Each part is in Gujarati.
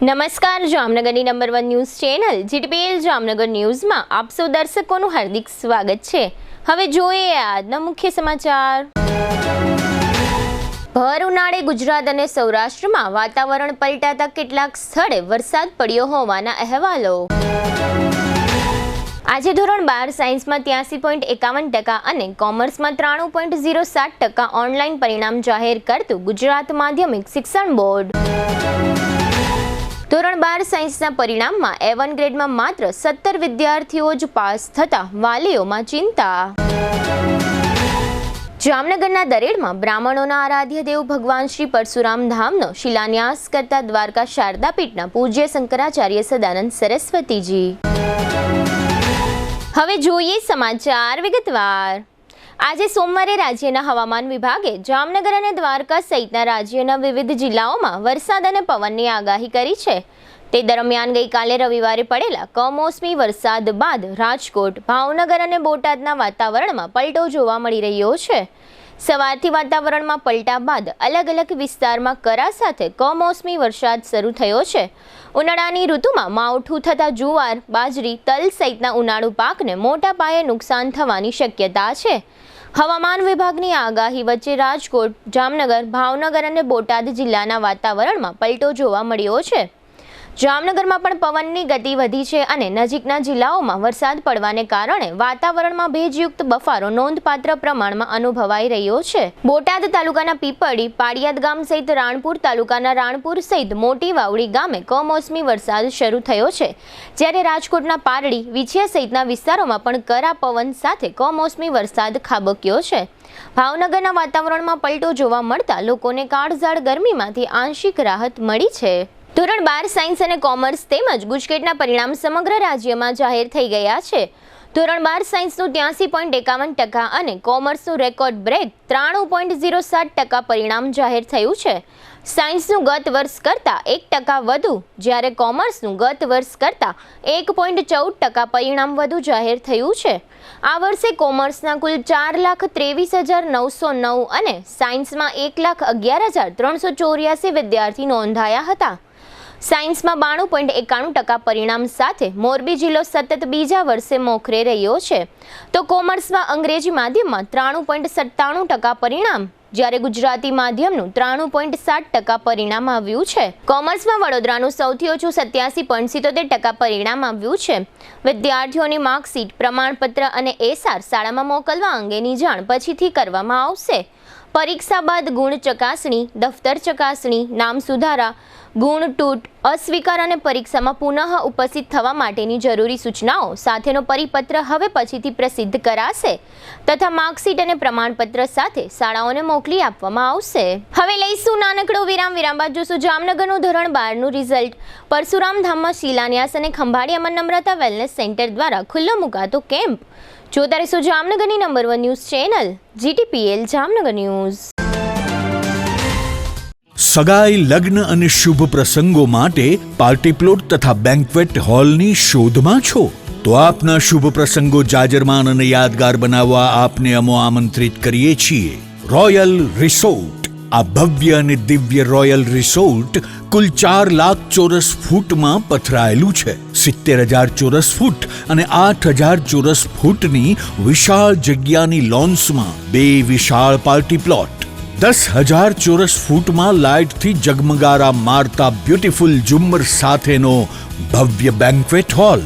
નમસ્કાર, જામનગરની number 1 news channel GTPL Jamnagar ન્યૂઝમાં આપ સૌ દર્શકોનું હાર્દિક સ્વાગત છે। હવે જોઈએ આજના મુખ્ય સમાચાર। ભર ઉનાળે ગુજરાત અને સૌરાષ્ટ્રમાં વાતાવરણ પલટાતા કેટલાક સ્થળે વરસાદ પડ્યો હોવાના અહેવાલો। આજે ધોરણ 12 સાયન્સમાં 83.51% અને કોમર્સમાં 93.07% ઓનલાઈન પરિણામ જાહેર કરતું ગુજરાત માધ્યમિક શિક્ષણ બોર્ડ। ધોરણ 12 સાયન્સના પરિણામમાં A1 ગ્રેડમાં માત્ર 17 વિદ્યાર્થીઓ જ પાસ થતા વાલીઓમાં ચિંતા। જામનગરના દરેડમાં બ્રાહ્મણોના આરાધ્ય દેવ ભગવાન શ્રી પરશુરામ ધામનો શિલાન્યાસ કરતા દ્વારકા શારદાપીઠના પૂજ્ય શંકરાચાર્ય સદાનંદ સરસ્વતીજી। હવે જોઈએ સમાચાર વિગતવાર। આજે સોમવારે રાજ્યના હવામાન વિભાગે જામનગર અને દ્વારકા સહિતના રાજ્યના વિવિધ જિલ્લાઓમાં વરસાદ અને પવનની આગાહી કરી છે। તે દરમિયાન ગઈકાલે રવિવારે પડેલા કમોસમી વરસાદ બાદ રાજકોટ, ભાવનગર અને બોટાદના વાતાવરણમાં પલટો જોવા મળી રહ્યો છે। સવારથી વાતાવરણમાં પલટા બાદ અલગ અલગ વિસ્તારમાં કરા સાથે કમોસમી વરસાદ શરૂ થયો છે। ઉનાળાની ઋતુમાં માવઠું થતા જુવાર, બાજરી, તલ સહિતના ઉનાળુ પાકને મોટા પાયે નુકસાન થવાની શક્યતા છે। હવામાન વિભાગની આગાહી વચ્ચે રાજકોટ, જામનગર, ભાવનગર અને બોટાદ જિલ્લાના વાતાવરણમાં પલટો જોવા મળ્યો છે। જામનગરમાં પણ પવનની ગતિ વધી છે અને નજીકના જિલ્લાઓમાં વરસાદ પડવાને કારણે વાતાવરણમાં ભેજયુક્ત બફારો નોંધપાત્ર પ્રમાણમાં અનુભવાઈ રહ્યો છે। બોટાદ તાલુકાના પીપળી, પાડિયાદ ગામ સહિત રાણપુર તાલુકાના રાણપુર સહિત મોટી વાવડી ગામે કમોસમી વરસાદ શરૂ થયો છે, જ્યારે રાજકોટના પારડી, વિછિયા સહિતના વિસ્તારોમાં પણ કરા પવન સાથે કમોસમી વરસાદ ખાબક્યો છે। ભાવનગરના વાતાવરણમાં પલટો જોવા મળતા લોકોને કાળઝાળ ગરમીમાંથી આંશિક રાહત મળી છે। ધોરણ 12 સાયન્સ અને કોમર્સ તેમજ ગુજકેટના પરિણામ સમગ્ર રાજ્યમાં જાહેર થઈ ગયા છે। ધોરણ 12 સાયન્સનું 83.51% અને કોમર્સનું રેકોર્ડ બ્રેક 93.07% પરિણામ જાહેર થયું છે। સાયન્સનું ગત વર્ષ કરતાં 1% વધુ, જ્યારે કોમર્સનું ગત વર્ષ કરતાં 1.14% પરિણામ વધુ જાહેર થયું છે। આ વર્ષે કોમર્સના કુલ 4,23,909 અને સાયન્સમાં 1,11,384 વિદ્યાર્થી નોંધાયા હતા। સાયન્સમાં 92.91% પરિણામ સાથે મોરબી જિલ્લો સતત બીજા વર્ષે મોખરે રહ્યો છે, તો કોમર્સમાં અંગ્રેજી માધ્યમમાં 93.97% પરિણામ, જ્યારે ગુજરાતી માધ્યમનું 93.7% પરિણામ આવ્યું છે। કોમર્સમાં વડોદરાનું સૌથી ઓછું 87.77% પરિણામ આવ્યું છે। વિદ્યાર્થીઓની માર્કશીટ, પ્રમાણપત્ર અને એસાર શાળામાં મોકલવા અંગેની જાણ પછીથી કરવામાં આવશે। પરીક્ષા બાદ ગુણ ચકાસણી, દફતર ચકાસણી, નામ સુધારા, ગુણ તૂટ, અસ્વીકાર અને પરીક્ષામાં પુનઃ ઉપસ્થિત થવા માટેની જરૂરી સૂચનાઓ સાથેનો પરિપત્ર હવે પછીથી પ્રસિદ્ધ કરાશે તથા માર્કશીટ અને પ્રમાણપત્ર સાથે શાળાઓને મોકલી આપવામાં આવશે। હવે લઈશું નાનકડો વિરામ બાદ જોશું જામનગરનું ધોરણ 12નું રિઝલ્ટ। પરશુરામ ધામમાં શિલાન્યાસ અને ખંભાળી અમર નમ્રતા વેલનેસ સેન્ટર દ્વારા ખુલ્લો મુકાતો કેમ્પ। જોતા રહેશો જામનગરની number 1 news channel GTPL Jamnagar news. સગાઈ, લગ્ન અને શુભ પ્રસંગો માટે પાર્ટી પ્લોટ તથા બેન્ક્વેટ હોલની શોધમાં છો તો આપના શુભ પ્રસંગો જાજરમાન અને યાદગાર બનાવવા આપને અમો આમંત્રિત કરીએ છીએ। Royal resort. આ ભવ્ય અને દિવ્ય રોયલ રિસોર્ટ કુલ 4 લાખ ચોરસ ફૂટમાં પથરાયેલું છે। 70,000 ચોરસ ફૂટ અને 8,000 ચોરસ ફૂટની વિશાળ જગ્યાની લોન્સમાં 2 વિશાળ પાર્ટી પ્લોટ, 10,000 ચોરસ ફૂટમાં લાઇટથી જગમગારા મારતા બ્યુટીફુલ ઝુમ્મર સાથેનો ભવ્ય બેન્ક્વેટ હોલ,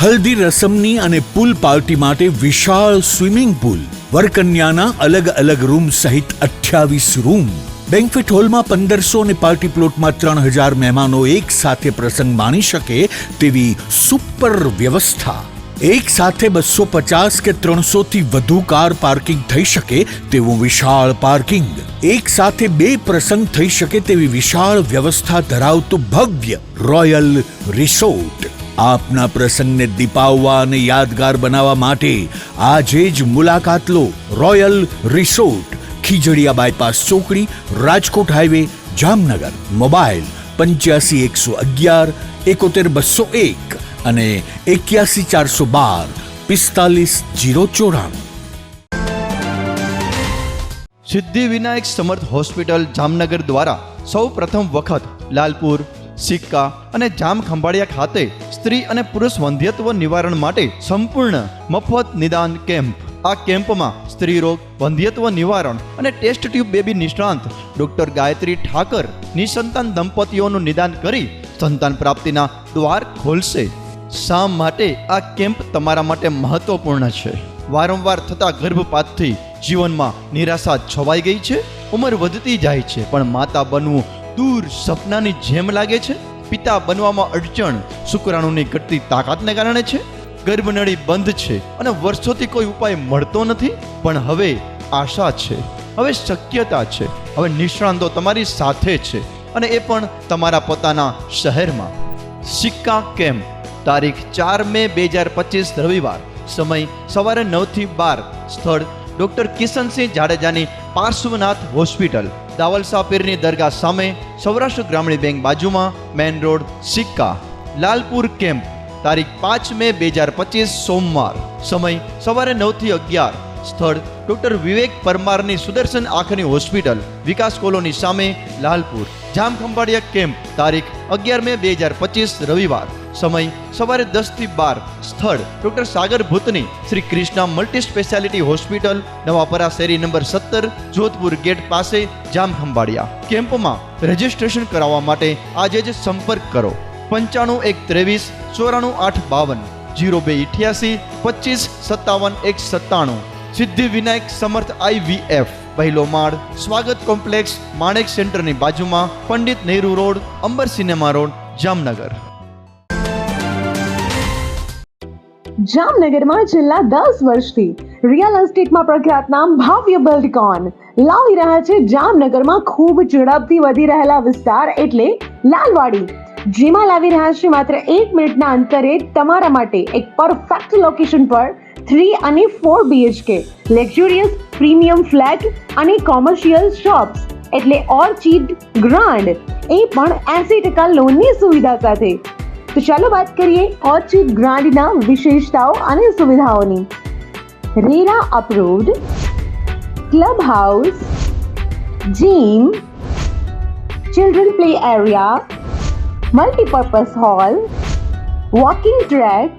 હલ્દી રસમની અને પૂલ પાર્ટી માટે વિશાળ સ્વિમિંગ પૂલ, વરકન્યાના અલગ અલગ રૂમ સહિત 28 રૂમ। બેન્ક્વેટ હોલમાં 1500 અને પાર્ટી પ્લોટમાં 3,000 મહેમાનો એક સાથે પ્રસંગ માણી શકે તેવી સુપર વ્યવસ્થા। એક સાથે 250 કે 300 થી વધુ કાર પાર્કિંગ થઈ શકે તેવું વિશાળ પાર્કિંગ, એક સાથે 2 પ્રસંગ થઈ શકે તેવી વિશાળ વ્યવસ્થા ધરાવતું ભવ્ય રોયલ રિસોર્ટ। આપના પ્રસંગને દીપાવવા અને યાદગાર બનાવવા માટે આજે જ મુલાકાત લો। રોયલ રિસોર્ટ, ખીજડીયા બાયપાસ ચોકડી, રાજકોટ હાઈવે, જામનગર। મોબાઈલ 85 111 71 201 અને 81 412 45 094। સિદ્ધિ વિનાયક સમર્થ હોસ્પિટલ જામનગર દ્વારા સૌ પ્રથમ વખત લાલપુર, સિક્કા અને જામખંભાળિયા ખાતે સ્ત્રી અને પુરુષ વંધ્યત્વ નિવારણ માટે સંપૂર્ણ મફત નિદાન કેમ્પ. આ કેમ્પમાં સ્ત્રી રોગ, વંધ્યત્વ નિવારણ અને ટેસ્ટ ટ્યુબ બેબી નિષ્ણાંત ડોક્ટર ગાયત્રી ઠાકર નિસંતાન દંપતીઓનું નિદાન કરી સંતાન પ્રાપ્તિના દ્વાર ખોલશે. શા માટે આ કેમ્પ તમારા માટે મહત્વપૂર્ણ છે? વારંવાર થતા ગર્ભપાતથી જીવનમાં નિરાશા છવાઈ ગઈ છે. ઉંમર વધતી જાય છે પણ માતા બનવું દૂર સપનાની જેમ લાગે છે. પિતા બનવામાં અડચણ શુક્રાણુની ઘટતી તાકાતને કારણે છે. ગર્ભનળી બંધ છે અને વર્ષોથી કોઈ ઉપાય મળતો નથી. પણ હવે આશા છે, હવે શક્યતા છે. હવે નિષ્ણાંતો તમારી સાથે છે અને એ પણ તમારા પોતાના શહેરમાં. સિક્કા કેમ્પ તારીખ 4 મે 2025 રવિવાર. સમય સવારે 9 થી 12. સ્થળ ડોક્ટર કિશનસિંહ જાડેજાની પાર્શ્વનાથ હોસ્પિટલ, દાવલસા પીરની દરગાહ સામે, સૌરાષ્ટ્ર ગ્રામીણ બેંક બાજુમાં, મેન રોડ, સિક્કા. લાલપુર કેમ્પ તારીખ 5 મે 2025 સોમવાર. સમય સવારે 9 થી 11. સ્થળ ડોક્ટર વિવેક પરમારની સુદર્શન આંખની હોસ્પિટલ, વિકાસ કોલોની સામે, લાલપુર. જામખંભાળિયા કેમ્પ તારીખ 11 મે 2025 રવિવાર. સમય સવારે 10 થી 12. સ્થળ ડોક્ટર સાગર ભૂતની Shri Krishna multi speciality hospital, Navapara શેરી નંબર 17, જોધપુર ગેટ પાસે, જામખંભાળિયા. કેમ્પમાં રજીસ્ટ્રેશન કરાવવા માટે આજે જ સંપર્ક કરો. 95 123 94 852 0288 25 57 197. સિદ્ધિ વિનાયક સમર્થ IVF, પહેલો માળ, સ્વાગત કોમ્પ્લેક્સ, માણેક સેન્ટરની બાજુમાં, Pandit Nehru road, Amber cinema road, Jamnagar. જામનગરમાં છેલ્લા 10 વર્ષથી રિયલ એસ્ટેટમાં પ્રખ્યાત નામ ભવ્ય બિલ્ડકોન લાવી રહ્યા છે જામનગરમાં ખૂબ ઝડપથી વધી રહેલા વિસ્તાર એટલે લાલવાડી, જેમાં લાવી રહ્યા છે માત્ર 1 મિનિટના અંતરે તમારા માટે એક પરફેક્ટ લોકેશન પર 3 અને 4 BHK લક્ઝુરિયસ પ્રીમિયમ ફ્લેટ અને કોમર્શિયલ શોપ્સ એટલે ઓર્ચિડ ગ્રાન્ડ, એ પણ 80% લોનની સુવિધા સાથે. તો ચાલો વાત કરીએ ઓર્ચિડ ગ્રાન્ડના વિશેષતાઓ અને સુવિધાઓની. RERA approved, club house, gym, children play area, multipurpose hall, walking track,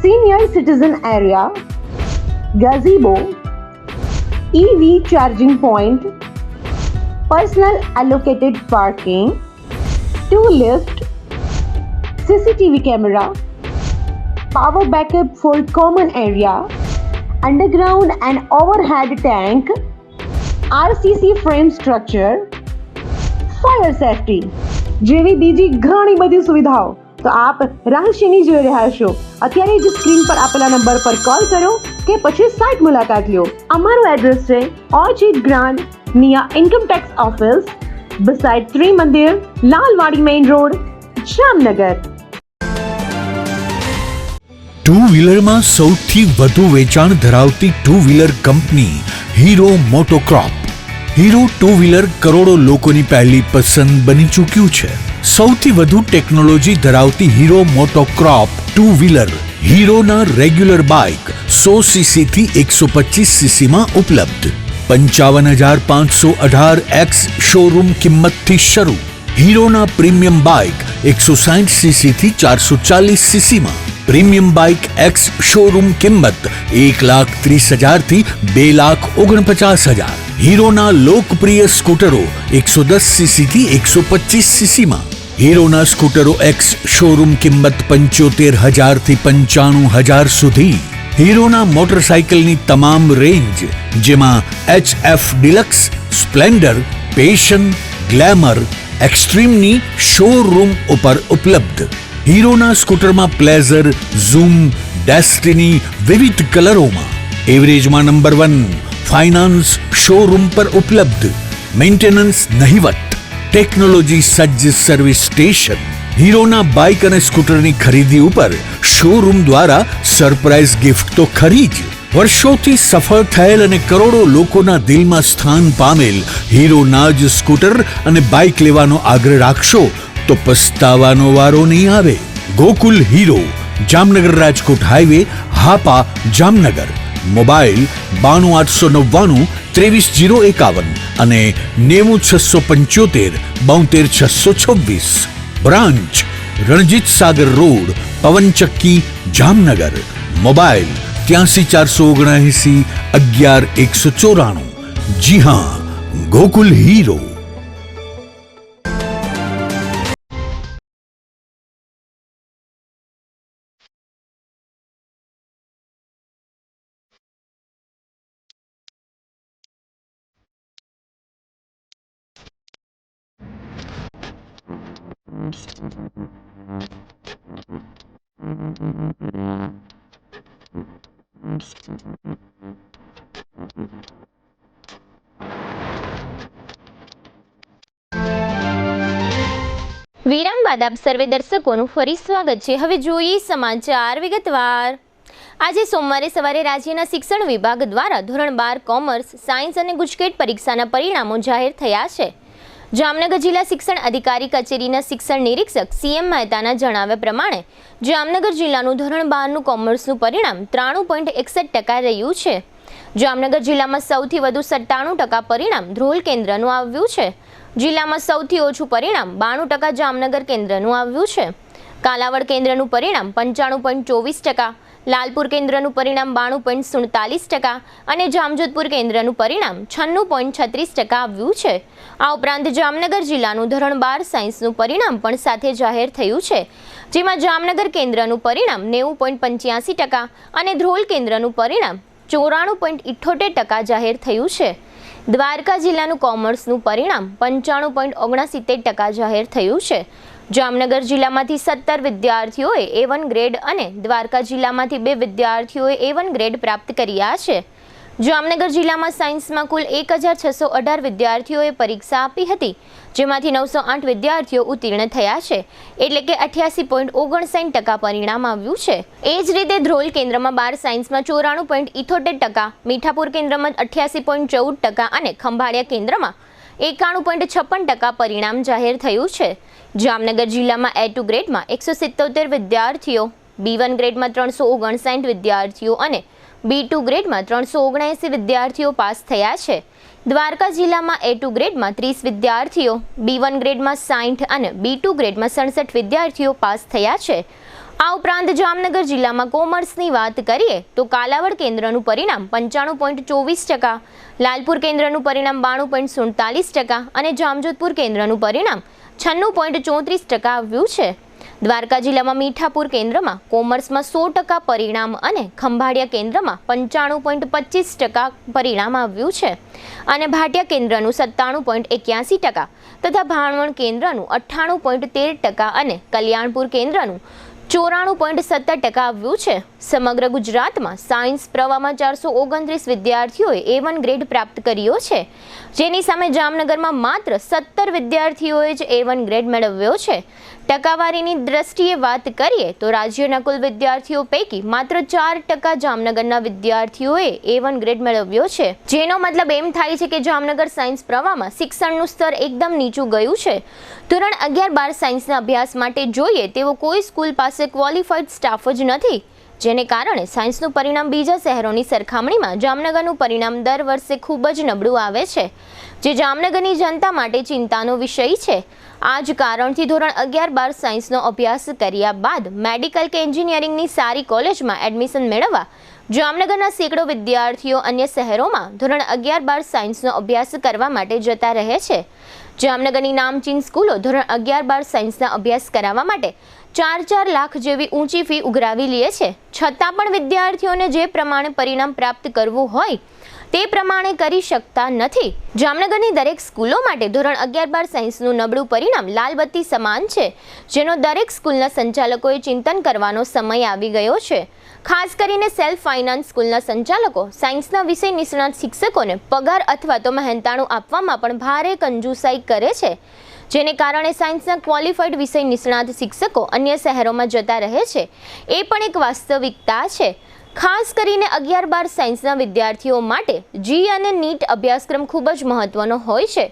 senior citizen area, gazebo, EV charging point, personal allocated parking, 2 lift, CCTV camera, power backup for common area, underground and overhead tank, RCC frame structure, fire safety જેવી બીજી ઘણી બધી સુવિધાઓ તો આપ રહસ્યની જોઈ રહ્યા છો. અત્યારે જ સ્ક્રીન પર આપેલા નંબર પર કોલ કરો કે પછી સાઇટ મુલાકાત લો. અમારું એડ્રેસ છે orchid grand near income tax office, beside Trimandir, Lalwadi main road, Jamnagar. Two વ્હીલરમાં સૌથી વધુ વેચાણ ધરાવતી two wheeler company Hero MotoCorp. Hero two wheeler કરોડો લોકોની પહેલી પસંદ બની ચૂક્યું છે. સૌથી વધુ ટેકનોલોજી ધરાવતી હીરો મોટોક્રોપ ટુ વ્હીલર હીરોના રેગ્યુલર બાઇક 100cc થી 125cc માં ઉપલબ્ધ. 55,518 શોરૂમ કિંમતથી શરૂ. હીરોના પ્રીમિયમ બાઇક 160cc થી 440cc માં. પ્રીમિયમ બાઇક એક્સ શોરૂમ કિંમત 1,30,000 થી 2,49,000. હીરોના લોકપ્રિય સ્કૂટરો 110cc થી 125cc માં. હીરોના સ્કૂટરો એક્સ શોરૂમ કિંમત 75,000 થી 95,000 સુધી. હીરોના મોટરસાઇકલની તમામ રેન્જ જેમાં HF Deluxe, Splendor, Passion, Glamour, એક્સ્ટ્રીમની શોરૂમ ઉપર ઉપલબ્ધ. હીરોના સ્કૂટરમાં પ્લેઝર, ઝૂમ, ડેસ્ટિની વિવિધ કલરોમાં. એવરેજમાં નંબર 1. ફાઇનાન્સ શોરૂમ પર ઉપલબ્ધ. મેન્ટેનન્સ નહિવત. ટેકનોલોજી સજ્જ સર્વિસ સ્ટેશન. હીરોના બાઇક અને સ્કૂટરની ખરીદી ઉપર શોરૂમ દ્વારા સરપ્રાઇઝ ગિફ્ટ તો ખરી જ. વર્ષોથી સફળ થયેલ અને કરોડો લોકોના દિલમાં સ્થાન પામેલ હીરોના જ સ્કૂટર અને બાઇક લેવાનો આગ્રહ રાખશો તો પસ્તાવાનો વારો નહીં આવે. Gokul hero, Jamnagar Rajkot highway, Hapa, Jamnagar. Mobile 92 899 23 051 અને 90 675 72 626. ब्रांच रणजीत सागर रोड पवनचक्की जामनगर। मोबाइल 83 479 11 194। जी हाँ, गोकुल हीरो। વિરામ બાદ આપ સર્વે દર્શકોનું ફરી સ્વાગત છે। હવે જોઈએ સમાચાર વિગતવાર। આજે સોમવારે સવારે રાજ્યના શિક્ષણ વિભાગ દ્વારા ધોરણ 12 કોમર્સ, સાયન્સ અને ગુજકેટ પરીક્ષાના પરિણામો જાહેર થયા છે। જામનગર જિલ્લા શિક્ષણ અધિકારી કચેરીના શિક્ષણ નિરીક્ષક CM મહેતાના જણાવ્યા પ્રમાણે જામનગર જિલ્લાનું ધોરણ 12નું કોમર્સનું પરિણામ 93.61% રહ્યું છે। જામનગર જિલ્લામાં સૌથી વધુ 97% પરિણામ ધ્રોલ કેન્દ્રનું આવ્યું છે। જિલ્લામાં સૌથી ઓછું પરિણામ 92% જામનગર કેન્દ્રનું આવ્યું છે। કાલાવડ કેન્દ્રનું પરિણામ 95.24%, લાલપુર કેન્દ્રનું પરિણામ 92.47% અને જામજોધપુર કેન્દ્રનું પરિણામ 96.36% આવ્યું છે। આ ઉપરાંત જામનગર જિલ્લાનું ધોરણ 12 સાયન્સનું પરિણામ પણ સાથે જાહેર થયું છે, જેમાં જામનગર કેન્દ્રનું પરિણામ 90.85% અને ધ્રોલ કેન્દ્રનું પરિણામ 94.78% જાહેર થયું છે। દ્વારકા જિલ્લાનું કોમર્સનું પરિણામ 95.69% જાહેર થયું છે। જામનગર જિલ્લામાંથી 17 વિદ્યાર્થીઓએ A1 ગ્રેડ અને દ્વારકા જિલ્લામાંથી 2 વિદ્યાર્થીઓએ A1 ગ્રેડ પ્રાપ્ત કર્યા છે। જામનગર જિલ્લામાં સાયન્સમાં કુલ 1618 વિદ્યાર્થીઓએ પરીક્ષા આપી હતી, જેમાંથી 908 વિદ્યાર્થીઓ ઉત્તીર્ણ થયા છે, એટલે કે 88.59% પરિણામ આવ્યું છે। એ જ રીતે ધ્રોલ કેન્દ્રમાં 12 સાયન્સમાં 94.78%, મીઠાપુર કેન્દ્રમાં 88.14% અને ખંભાળિયા કેન્દ્રમાં 91.56% પરિણામ જાહેર થયું છે। જામનગર જિલ્લામાં A2 ગ્રેડમાં 177 વિદ્યાર્થીઓ, B1 ગ્રેડમાં 359 વિદ્યાર્થીઓ અને B2 ગ્રેડમાં 379 વિદ્યાર્થીઓ પાસ થયા છે। દ્વારકા જિલ્લામાં A2 ગ્રેડમાં 30 વિદ્યાર્થીઓ, B1 ગ્રેડમાં 60 અને B2 ગ્રેડમાં 67 વિદ્યાર્થીઓ પાસ થયા છે। આ ઉપરાંત જામનગર જિલ્લામાં કોમર્સની વાત કરીએ તો કાલાવડ કેન્દ્રનું પરિણામ 95.24%, લાલપુર કેન્દ્રનું પરિણામ 92.47% અને જામજોધપુર કેન્દ્રનું પરિણામ 96.34% આવ્યું છે। દ્વારકા જિલ્લામાં મીઠાપુર કેન્દ્રમાં કોમર્સમાં 100% પરિણામ અને ખંભાળિયા કેન્દ્રમાં 95.25% પરિણામ આવ્યું છે અને ભાટિયા કેન્દ્રનું 97.81% તથા ભાણવડ કેન્દ્રનું 98.13% અને કલ્યાણપુર કેન્દ્રનું 94.17% આવ્યું છે। સમગ્ર ગુજરાતમાં સાયન્સ પ્રવાહમાં 429 વિદ્યાર્થીઓએ A1 ગ્રેડ પ્રાપ્ત કર્યો છે, જેની સામે જામનગરમાં માત્ર 17 વિદ્યાર્થીઓએ જ A1 ગ્રેડ મેળવ્યો છે। ટકાવારીની દ્રષ્ટિએ વાત કરીએ તો રાજ્યના કુલ વિદ્યાર્થીઓ પૈકી માત્ર 4% જામનગરના વિદ્યાર્થીઓએ A1 ગ્રેડ મેળવ્યો છે, જેનો મતલબ એમ થાય છે કે જામનગર સાયન્સ પ્રવાહમાં શિક્ષણનું સ્તર એકદમ નીચું ગયું છે। ધોરણ 11-12 સાયન્સના અભ્યાસ માટે જોઈએ તેવો કોઈ સ્કૂલ પાસે ક્વોલિફાઈડ સ્ટાફ જ નથી, જેને કારણે સાયન્સનું પરિણામ બીજા શહેરોની સરખામણીમાં જામનગરનું પરિણામ દર વર્ષે ખૂબ જ નબળું આવે છે, જે જામનગરની જનતા માટે ચિંતાનો વિષય છે। આ જ કારણથી ધોરણ 11-12 સાયન્સનો અભ્યાસ કર્યા બાદ મેડિકલ કે એન્જિનિયરિંગની સારી કોલેજમાં એડમિશન મેળવવા જામનગરના સેંકડો વિદ્યાર્થીઓ અન્ય શહેરોમાં ધોરણ 11-12 સાયન્સનો અભ્યાસ કરવા માટે જતા રહે છે। જામનગરની નામચીન સ્કૂલો ધોરણ 11-12 સાયન્સના અભ્યાસ કરાવવા માટે 4 લાખ જેવી ઊંચી ફી ઉઘરાવી લે છે, છતાં પણ વિદ્યાર્થીઓને જે પ્રમાણે પરિણામ પ્રાપ્ત કરવું હોય તે પ્રમાણે કરી શકતા નથી। જામનગરની દરેક સ્કૂલો માટે ધોરણ 11-12 સાયન્સનું નબળું પરિણામ લાલબત્તી સમાન છે, જેનો દરેક સ્કૂલના સંચાલકોએ ચિંતન કરવાનો સમય આવી ગયો છે। ખાસ કરીને સેલ્ફ ફાઇનાન્સ સ્કૂલના સંચાલકો સાયન્સના વિષય નિષ્ણાત શિક્ષકોને પગાર અથવા તો મહેનતાણું આપવામાં પણ ભારે કંજૂસાઈ કરે છે, જેને કારણે સાયન્સના ક્વોલિફાઈડ વિષય નિષ્ણાત શિક્ષકો અન્ય શહેરોમાં જતા રહે છે। એ પણ એક વાસ્તવિકતા છે। ખાસ કરીને 11-12 સાયન્સના વિદ્યાર્થીઓ માટે જી અને નીટ અભ્યાસક્રમ ખૂબ જ મહત્વનો હોય છે,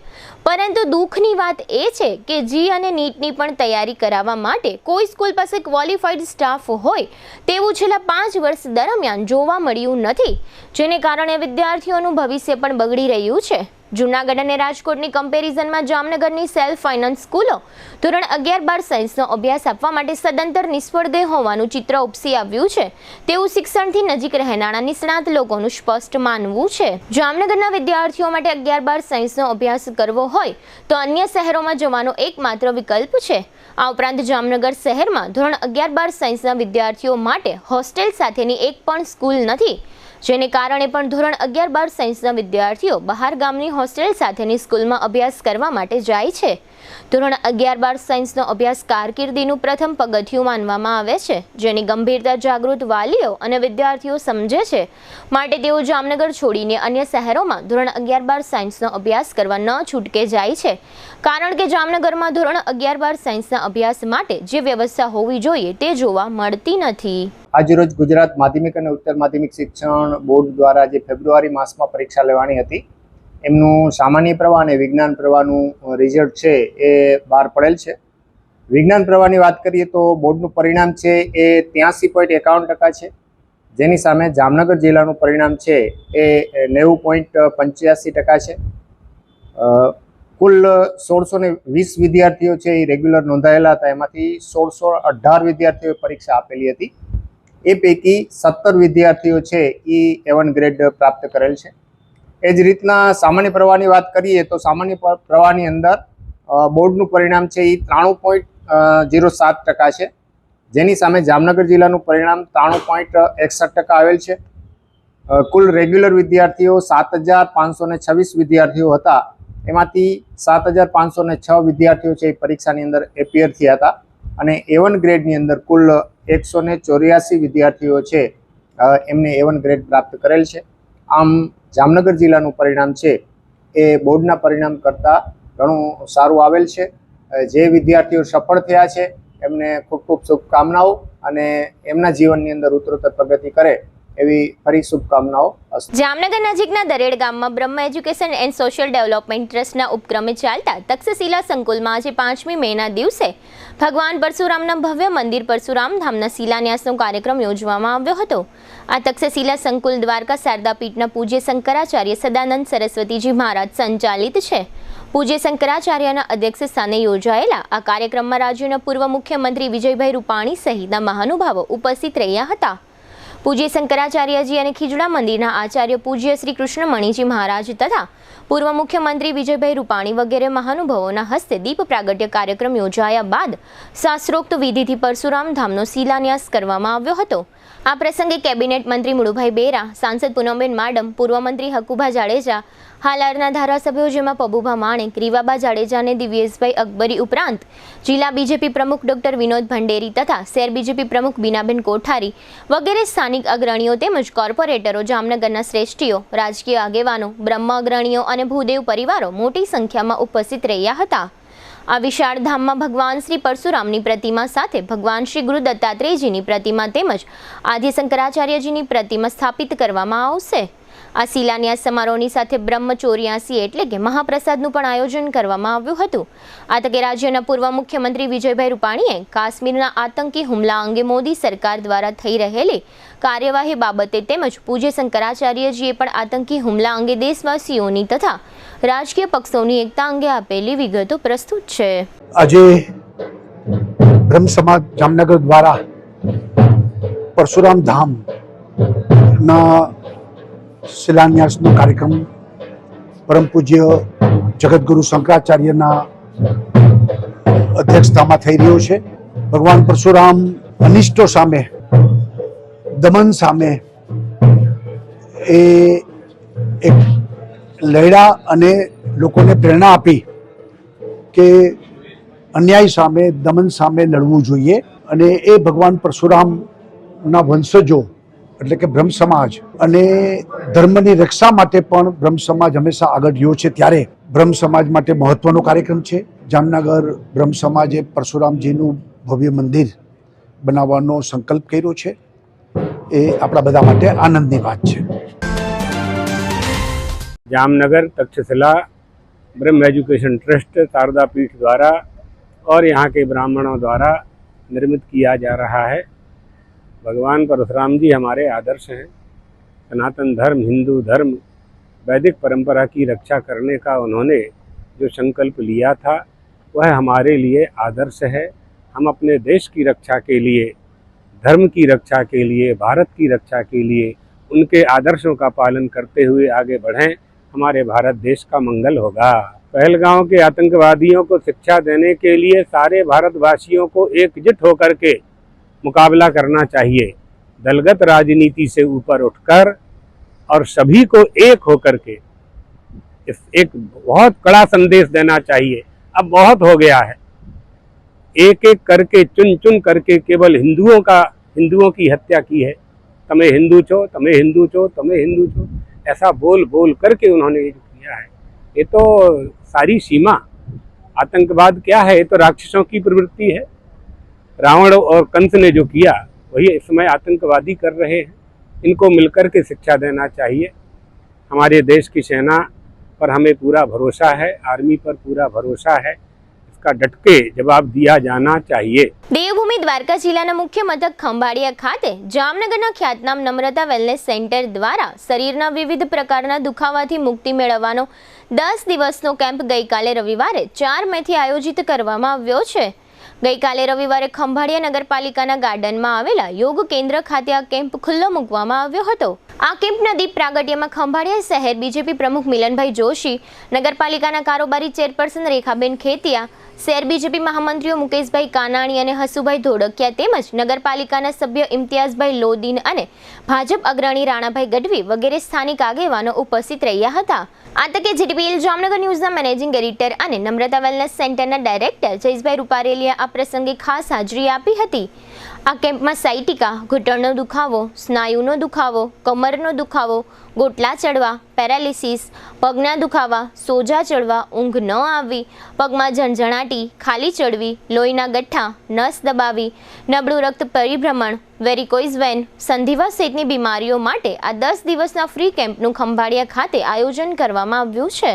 પરંતુ દુઃખની વાત એ છે કે જી અને નીટની પણ તૈયારી કરાવવા માટે કોઈ સ્કૂલ પાસે ક્વોલિફાઈડ સ્ટાફ હોય તેવું છેલ્લા 5 વર્ષ દરમિયાન જોવા મળ્યું નથી, જેને કારણે વિદ્યાર્થીઓનું ભવિષ્ય પણ બગડી રહ્યું છે। જૂનાગઢ અને રાજકોટની કમ્પેરિઝનમાં જામનગરની સેલ્ફ ફાઇનાન્સ સ્કૂલો ધોરણ 11-12 સાયન્સનો અભ્યાસ આપવા માટે સદંતર નિષ્ફળ હોવાનું ચિત્ર ઉપસી આવ્યું છે તેવું શિક્ષણથી નજીક રહેનારા નિષ્ણાત લોકોનું સ્પષ્ટ માનવું છે. જામનગરના વિદ્યાર્થીઓ માટે 11-12 સાયન્સનો અભ્યાસ કરવો હોય તો અન્ય શહેરોમાં જવાનો એકમાત્ર વિકલ્પ છે. આ ઉપરાંત જામનગર શહેરમાં ધોરણ 11-12 સાયન્સના વિદ્યાર્થીઓ માટે હોસ્ટેલ સાથેની એક પણ સ્કૂલ નથી, જેને કારણે પણ ધોરણ 11-12 સાયન્સના વિદ્યાર્થીઓ બહાર ગામની હોસ્ટેલ સાથેની સ્કૂલમાં અભ્યાસ કરવા માટે જાય છે. ધોરણ 11-12 સાયન્સનો અભ્યાસ કારકિર્દીનું પ્રથમ પગથિયું માનવામાં આવે છે, જેની ગંભીરતા જાગૃત વાલીઓ અને વિદ્યાર્થીઓ સમજે છે. માટે તેઓ જામનગર છોડીને અન્ય શહેરોમાં ધોરણ 11-12 સાયન્સનો અભ્યાસ કરવા ન છૂટકે જાય છે, કારણ કે જામનગરમાં ધોરણ 11-12 સાયન્સના અભ્યાસ માટે જે વ્યવસ્થા હોવી જોઈએ તે જોવા મળતી નથી. આજરોજ ગુજરાત માધ્યમિક અને ઉત્તર માધ્યમિક શિક્ષણ બોર્ડ દ્વારા જે ફેબ્રુઆરી માસમાં પરીક્ષા લેવાની હતી એમનું સામાન્ય પ્રવાહ અને વિજ્ઞાન પ્રવાહનું રિઝલ્ટ છે એ બહાર પડેલ છે. વિજ્ઞાન પ્રવાહની વાત કરીએ તો બોર્ડનું પરિણામ છે એ 83.51% છે, જેની સામે જામનગર જિલ્લાનું પરિણામ છે એ 90.85% છે. કુલ 1620 વિદ્યાર્થીઓ છે એ રેગ્યુલર નોંધાયેલા હતા, એમાંથી 1618 વિદ્યાર્થીઓએ પરીક્ષા આપેલી હતી. એ પૈકી 17 વિદ્યાર્થીઓ છે એ A1 ગ્રેડ પ્રાપ્ત કરેલ છે. એ જ રીતના સામાન્ય પ્રવાહની વાત કરીએ તો સામાન્ય પ્રવાહની અંદર બોર્ડનું પરિણામ છે એ 93.07% છે, જેની સામે જામનગર જિલ્લાનું પરિણામ 93.61% આવેલ છે. કુલ રેગ્યુલર વિદ્યાર્થીઓ 7526 વિદ્યાર્થીઓ હતા, એમાંથી 7506 વિદ્યાર્થીઓ છે એ પરીક્ષાની અંદર એપિયર થયા હતા અને A1 ગ્રેડની અંદર કુલ 184 વિદ્યાર્થીઓ છે એમને A1 ગ્રેડ પ્રાપ્ત કરેલ છે. આમ જામનગર જિલ્લાનું પરિણામ છે એ બોર્ડના પરિણામ કરતાં ઘણું સારું આવેલ છે. જે વિદ્યાર્થીઓ સફળ થયા છે એમને ખૂબ ખૂબ શુભકામનાઓ અને એમના જીવનની અંદર ઉત્તરોત્તર પ્રગતિ કરે એવી ફરી શુભકામનાઓ. જામનગર નજીકના દરેડ ગામમાં બ્રહ્મ એજ્યુકેશન એન્ડ સોશિયલ ડેવલપમેન્ટ ટ્રસ્ટના ઉપક્રમે ચાલતા તક્ષશિલા સંકુલમાં આજે 5મી મેના દિવસે ભગવાન પરશુરામના ભવ્ય મંદિર પરશુરામ ધામના શિલાન્યાસનો કાર્યક્રમ યોજવામાં આવ્યો હતો. આ તક્ષશિલા સંકુલ દ્વારકા શારદા પીઠના પૂજ્ય શંકરાચાર્ય સદાનંદ સરસ્વતીજી મહારાજ સંચાલિત છે. પૂજ્ય શંકરાચાર્યના અધ્યક્ષ સ્થાને યોજાયેલા આ કાર્યક્રમમાં રાજ્યના પૂર્વ મુખ્યમંત્રી વિજયભાઈ રૂપાણી સહિતના મહાનુભાવો ઉપસ્થિત રહ્યા હતા. પૂજ્ય શંકરાચાર્યજી અને ખીજડા મંદિરના આચાર્ય પૂજ્ય શ્રી કૃષ્ણમણીજી મહારાજ તથા પૂર્વ મુખ્યમંત્રી વિજયભાઈ રૂપાણી વગેરે મહાનુભાવોના હસ્તે દીપ પ્રાગટ્ય કાર્યક્રમ યોજાયા બાદ શાસ્ત્રોક્ત વિધિથી પરશુરામ ધામનો શિલાન્યાસ કરવામાં આવ્યો હતો. આ પ્રસંગે કેબિનેટ મંત્રી મુળુભાઈ બેરા, સાંસદ પૂનમબેન માડમ, પૂર્વ મંત્રી હકુભા જાડેજા, હાલારના ધારાસભ્યો જેમાં પબુભા માણેક, રીવાબા જાડેજા અને દિવ્યેશભાઈ અકબરી ઉપરાંત જિલ્લા બીજેપી પ્રમુખ ડોક્ટર વિનોદ ભંડેરી તથા શહેર બીજેપી પ્રમુખ બીનાબેન કોઠારી વગેરે સ્થાનિક અગ્રણીઓ તેમજ કોર્પોરેટરો, જામનગરના શ્રેષ્ઠીઓ, રાજકીય આગેવાનો, બ્રહ્મ અગ્રણીઓ અને ભૂદેવ પરિવારો મોટી સંખ્યામાં ઉપસ્થિત રહ્યા હતા. આ વિશાળ ધામમાં ભગવાન શ્રી પરશુરામની પ્રતિમા સાથે ભગવાન શ્રી ગુરુ દત્તાત્રેયજીની પ્રતિમા તેમજ આદિ શંકરાચાર્યજીની પ્રતિમા સ્થાપિત કરવામાં આવશે. આ શિલાન્યાસ સમારોહની સાથે બ્રહ્મ 84 એટલે કે મહાપ્રસાદનું પણ આયોજન કરવામાં આવ્યું હતું. આ તકે રાજ્યના પૂર્વ મુખ્યમંત્રી વિજયભાઈ રૂપાણીએ કાશ્મીરના આતંકી હુમલા અંગે મોદી સરકાર દ્વારા થઈ રહેલી કાર્યવાહી બાબતે તેમજ પૂજ્ય શંકરાચાર્યજીએ પણ આતંકી હુમલા અંગે દેશવાસીઓની તથા રાજકીય પક્ષોની એકતા અંગે આપેલી વિગતો પ્રસ્તુત છે. આજે બ્રહ્મ સમાજ જામનગર દ્વારા પરશુરામ ધામના શિલાન્યાસનો કાર્યક્રમ પરમ પૂજ્ય જગતગુરુ શંકરાચાર્યના અધ્યક્ષતામાં થઈ રહ્યો છે. ભગવાન પરશુરામ અનિષ્ટો સામે, દમન સામે એ એક લડ્યા અને લોકોને પ્રેરણા આપી કે અન્યાય સામે, દમન સામે લડવું જોઈએ. અને એ ભગવાન પરશુરામના વંશજો એટલે કે બ્રહ્મ સમાજ અને ધર્મની રક્ષા માટે પણ બ્રહ્મ સમાજ હંમેશા આગળ રહ્યો છે. ત્યારે બ્રહ્મ સમાજ માટે મહત્વનો કાર્યક્રમ છે. જામનગર બ્રહ્મ સમાજે પરશુરામજીનું ભવ્ય મંદિર બનાવવાનો સંકલ્પ કર્યો છે. એ આપણા બધા માટે આનંદની વાત છે. जामनगर तक्षशिला ब्रह्म एजुकेशन ट्रस्ट शारदा पीठ द्वारा और यहाँ के ब्राह्मणों द्वारा निर्मित किया जा रहा है. भगवान परशुराम जी हमारे आदर्श हैं. सनातन धर्म, हिंदू धर्म वैदिक परंपरा की रक्षा करने का उन्होंने जो संकल्प लिया था वह हमारे लिए आदर्श है। हम अपने देश की रक्षा के लिए, धर्म की रक्षा के लिए, भारत की रक्षा के लिए उनके आदर्शों का पालन करते हुए आगे बढ़ें। हमारे भारत देश का मंगल होगा। पहलगांव के आतंकवादियों को शिक्षा देने के लिए सारे भारतवासियों को एकजुट होकर के मुकाबला करना चाहिए। दलगत राजनीति से ऊपर उठकर और सभी को एक होकर के एक बहुत कड़ा संदेश देना चाहिए। अब बहुत हो गया है, एक एक करके चुन चुन करके केवल हिंदुओं की हत्या की है। तमें हिंदू छो, तमें हिंदू छो, तमें हिंदू छो, ऐसा बोल बोल करके उन्होंने ये किया है। ये तो सारी सीमा, आतंकवाद क्या है? ये तो राक्षसों की प्रवृत्ति है। रावण और कंस ने जो किया वही इस समय आतंकवादी कर रहे हैं। इनको मिलकर के शिक्षा देना चाहिए। हमारे देश की सेना पर हमें पूरा भरोसा है, आर्मी पर पूरा भरोसा है। इसका डट के जवाब दिया जाना चाहिए। દેવભૂમિ દ્વારકા જિલ્લાના મુખ્ય મથક ખંભાળિયા ખાતે જામનગરના ખ્યાતનામ નમ્રતા વેલનેસ સેન્ટર દ્વારા શરીરના વિવિધ પ્રકારના દુખાવાથી મુક્તિ મેળવવાનો 10 દિવસનો કેમ્પ ગઈકાલે રવિવારે 4 મેથી આયોજિત કરવામાં આવ્યો છે। ગઈકાલે રવિવારે ખંભાળિયા નગરપાલિકાના ગાર્ડનમાં આવેલા યોગ કેન્દ્ર ખાતે આ કેમ્પ ખુલ્લો મૂકવામાં આવ્યો હતો। આ કેમ્પના દીપ પ્રાગટ્યમાં ખંભાળિયા શહેર બીજેપી પ્રમુખ મિલનભાઈ જોશી, નગરપાલિકાના કારોબારી ચેરપર્સન રેખાબેન ખેતિયા, શહેર બીજેપી મહામંત્રીઓ મુકેશભાઈ કાનાણી અને હસુભાઈ ધોળકિયા તેમજ નગરપાલિકાના સભ્ય ઇમ્તિયાઝભાઈ લોદીન અને ભાજપ અગ્રણી રાણાભાઈ ગઢવી વગેરે સ્થાનિક આગેવાનો ઉપસ્થિત રહ્યા હતા। આ તકે જીટીપીએલ જામનગર ન્યૂઝના મેનેજિંગ એડિટર અને નમ્રતા વેલનેસ સેન્ટરના ડાયરેક્ટર જયેશભાઈ રૂપારેલિયા આ પ્રસંગે ખાસ હાજરી આપી હતી। આ કેમ્પમાં સાયટિકા, ઘૂંટણનો દુખાવો, સ્નાયુનો દુખાવો, કમરનો દુખાવો, ગોટલા ચડવા, પેરાલિસિસ, પગના દુખાવા, સોજા ચડવા, ઊંઘ ન આવવી, પગમાં ઝણઝણાટી, ખાલી ચડવી, લોહીના ગઠ્ઠા, નસ દબાવી, નબળું રક્ત પરિભ્રમણ, વેરિકોઇઝ વેન, સંધિવા સહિતની બીમારીઓ માટે આ 10 દિવસના ફ્રી કેમ્પનું ખંભાળિયા ખાતે આયોજન કરવામાં આવ્યું છે।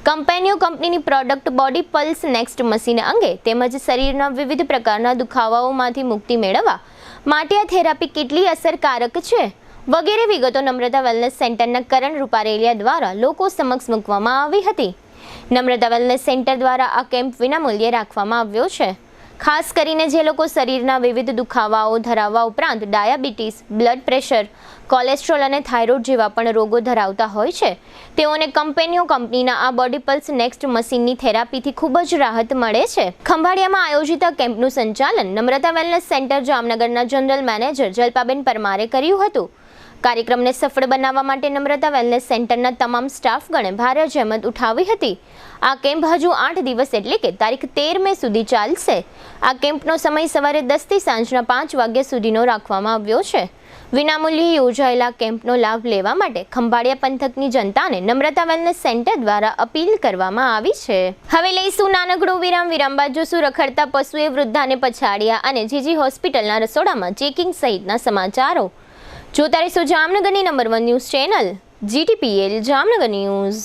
કંપનીઓ કંપનીની product body pulse next machine અંગે તેમજ શરીરના વિવિધ પ્રકારના દુખાવાઓમાંથી મુક્તિ મેળવવા માટે આ થેરાપી કેટલી અસરકારક છે વગેરે વિગતો નમ્રતા વેલનેસ સેન્ટરના કરણ રૂપારેલિયા દ્વારા લોકો સમક્ષ મૂકવામાં આવી હતી। નમ્રતા વેલનેસ સેન્ટર દ્વારા આ કેમ્પ વિનામૂલ્યે રાખવામાં આવ્યો છે। ખાસ કરીને જે લોકો શરીરના વિવિધ દુખાવાઓ ધરાવવા ઉપરાંત ડાયાબિટીસ, બ્લડ પ્રેશર, કોલેસ્ટ્રોલ અને થાઇરોઇડ જેવા પણ રોગો ધરાવતા હોય છે તેઓને કંપનીના આ બોડી પલ્સ નેક્સ્ટ મશીનની થેરાપીથી ખૂબ જ રાહત મળે છે। ખંભાળિયામાં આયોજિત આ કેમ્પનું સંચાલન નમ્રતા વેલનેસ સેન્ટર જામનગરના જનરલ મેનેજર જલ્પાબેન પરમારે કર્યું હતું। કાર્યક્રમને સફળ બનાવવા માટે નમ્રતા વેલનેસ સેન્ટરના તમામ સ્ટાફગણે ભારે જહેમત ઉઠાવી હતી। આ કેમ્પ હજુ 8 દિવસ એટલે કે તારીખ 13 મે સુધી ચાલશે। આ કેમ્પનો સમય સવારે 10 થી સાંજના 5 વાગ્યા સુધીનો રાખવામાં આવ્યો છે। વિનામૂલ્યે યોજાયેલા કેમ્પનો લાભ લેવા માટે ખંભાળિયા પંથકની જનતાને નમ્રતા વેલનેસ સેન્ટર દ્વારા અપીલ કરવામાં આવી છે। હવે લઈશું નાનકડો વિરામ। વિરામ બાદ જોશું રખડતા પશુએ વૃદ્ધાને પછાડ્યા અને જીજી હોસ્પિટલના રસોડામાં ચેકિંગ સહિતના સમાચારો। જોતા રહેશો જામનગરની number 1 news channel GTPL Jamnagar news.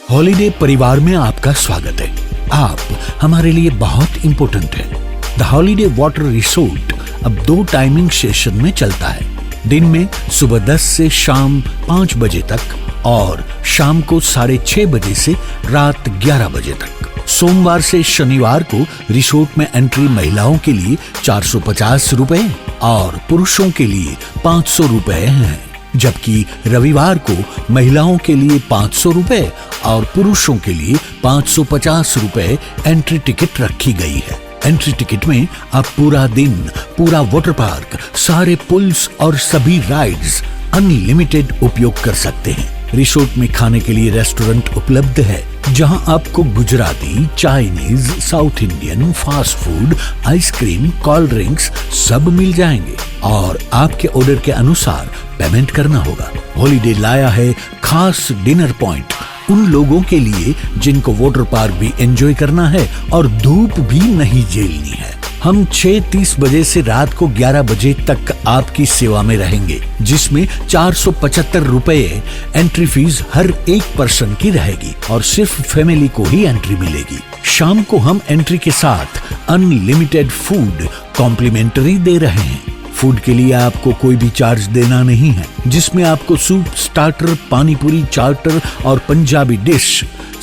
Holiday परिवार में आपका स्वागत है। आप हमारे लिए बहुत इम्पोर्टेंट है। द हॉलीडे वाटर रिसोर्ट अब 2 टाइमिंग सेशन में चलता है। दिन में सुबह 10 से शाम 5 बजे तक और शाम को 6:30 बजे से रात 11 बजे तक। सोमवार से शनिवार को रिसोर्ट में एंट्री महिलाओं के लिए 450 रुपए और पुरुषों के लिए 500 रुपए हैं, जबकि रविवार को महिलाओं के लिए 500 रुपए और पुरुषों के लिए 550 रुपए एंट्री टिकट रखी गई है। एंट्री टिकट में आप पूरा दिन, पूरा वाटर पार्क, सारे पुल्स और सभी राइड्स अनलिमिटेड उपयोग कर सकते हैं। रिसोर्ट में खाने के लिए रेस्टोरेंट उपलब्ध है, जहां आपको Gujarati, Chinese, south Indian, fast food, ice cream, cold drinks सब मिल जाएंगे और आपके ऑर्डर के अनुसार पेमेंट करना होगा। हॉलीडे लाया है खास डिनर पॉइंट उन लोगों के लिए जिनको वाटर पार्क भी एंजॉय करना है और धूप भी नहीं झेलनी है। हम 6:30 बजे से रात को 11 बजे तक आपकी सेवा में रहेंगे, जिसमें 475 रुपए एंट्री फीस हर एक पर्सन की रहेगी और सिर्फ फैमिली को ही एंट्री मिलेगी। शाम को हम एंट्री के साथ अनलिमिटेड फूड कॉम्प्लीमेंट्री दे रहे हैं। फूड के लिए आपको कोई भी चार्ज देना नहीं है, जिसमें आपको सूप, स्टार्टर, पानी पूरी, चार्टर और पंजाबी डिश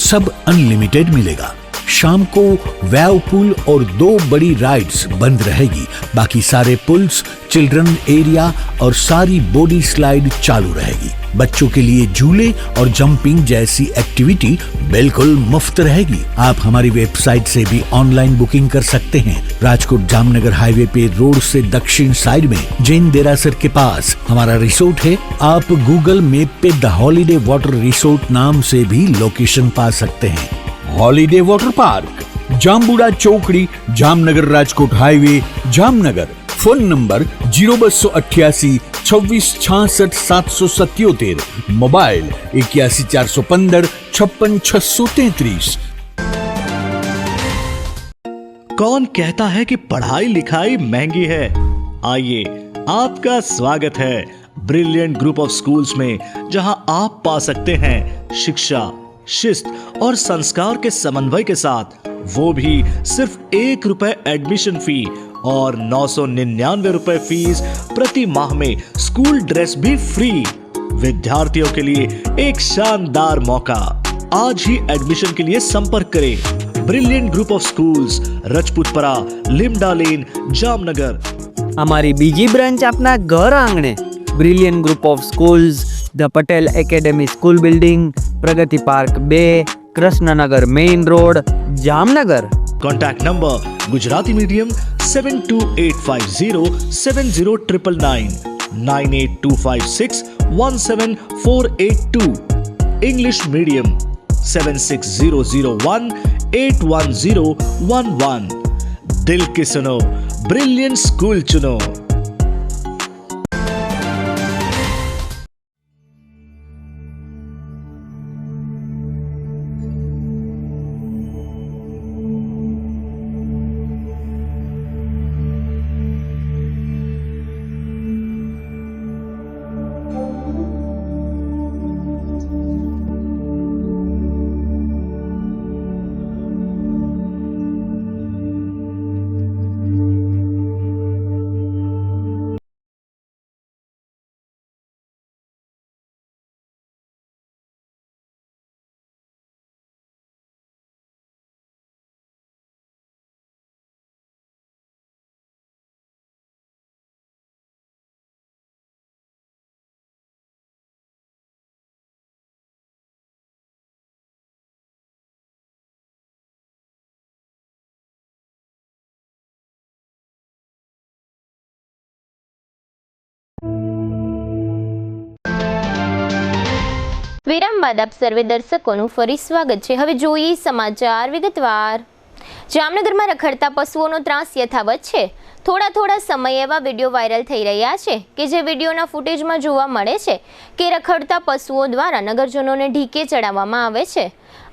सब अनलिमिटेड मिलेगा। शाम को वेव पूल और 2 बड़ी राइड्स बंद रहेगी, बाकी सारे पुल्स, चिल्ड्रन एरिया और सारी बॉडी स्लाइड चालू रहेगी। बच्चों के लिए झूले और जंपिंग जैसी एक्टिविटी बिल्कुल मुफ्त रहेगी। आप हमारी वेबसाइट से भी ऑनलाइन बुकिंग कर सकते हैं। राजकोट जामनगर हाईवे पे रोड से दक्षिण साइड में जैन देरासर के पास हमारा रिसोर्ट है। आप गूगल मैप पे द हॉलीडे वाटर रिसोर्ट नाम से भी लोकेशन पा सकते हैं। हॉलीडे वाटर पार्क, जामबुड़ा चौकड़ी, Jamnagar Rajkot highway, Jamnagar. Phone number 0288 26 66 777, mobile 81 415 56 633। कौन कहता है कि पढ़ाई लिखाई महंगी है? आइए, आपका स्वागत है ब्रिलियंट ग्रुप ऑफ स्कूल्स में, जहां आप पा सकते हैं शिक्षा, शिस्त और संस्कार के समन्वय के साथ, वो भी सिर्फ 1 रुपए एडमिशन फी और 999 रुपए फीस प्रति माह में स्कूल ड्रेस भी फ्री। विद्यार्थियों के लिए एक शानदार मौका। आज ही एडमिशन के लिए संपर्क करें। Brilliant group of schools, Rajputpara, Limda lane, Jamnagar. हमारी बीजी ब्रांच अपना घर आंगणे, brilliant group of schools, the Patel academy school building, Pragati park 2, Krishnanagar main road, Jamnagar. Contact number Gujarati medium 72850 70999, 98256 17482, English medium 76001 81011। दिल की सुनो, ब्रिलियंट स्कूल चुनो। વિરામ બાદ આપ સર્વે દર્શકોનું ફરી સ્વાગત છે। હવે જોઈએ સમાચાર વિગતવાર। જામનગરમાં રખડતા પશુઓનો ત્રાસ યથાવત છે। થોડા સમય એવા વિડીયો વાયરલ થઈ રહ્યા છે કે જે વિડીયોના ફૂટેજમાં જોવા મળે છે કે રખડતા પશુઓ દ્વારા નગરજનોને ઢીકે ચડાવવામાં આવે છે।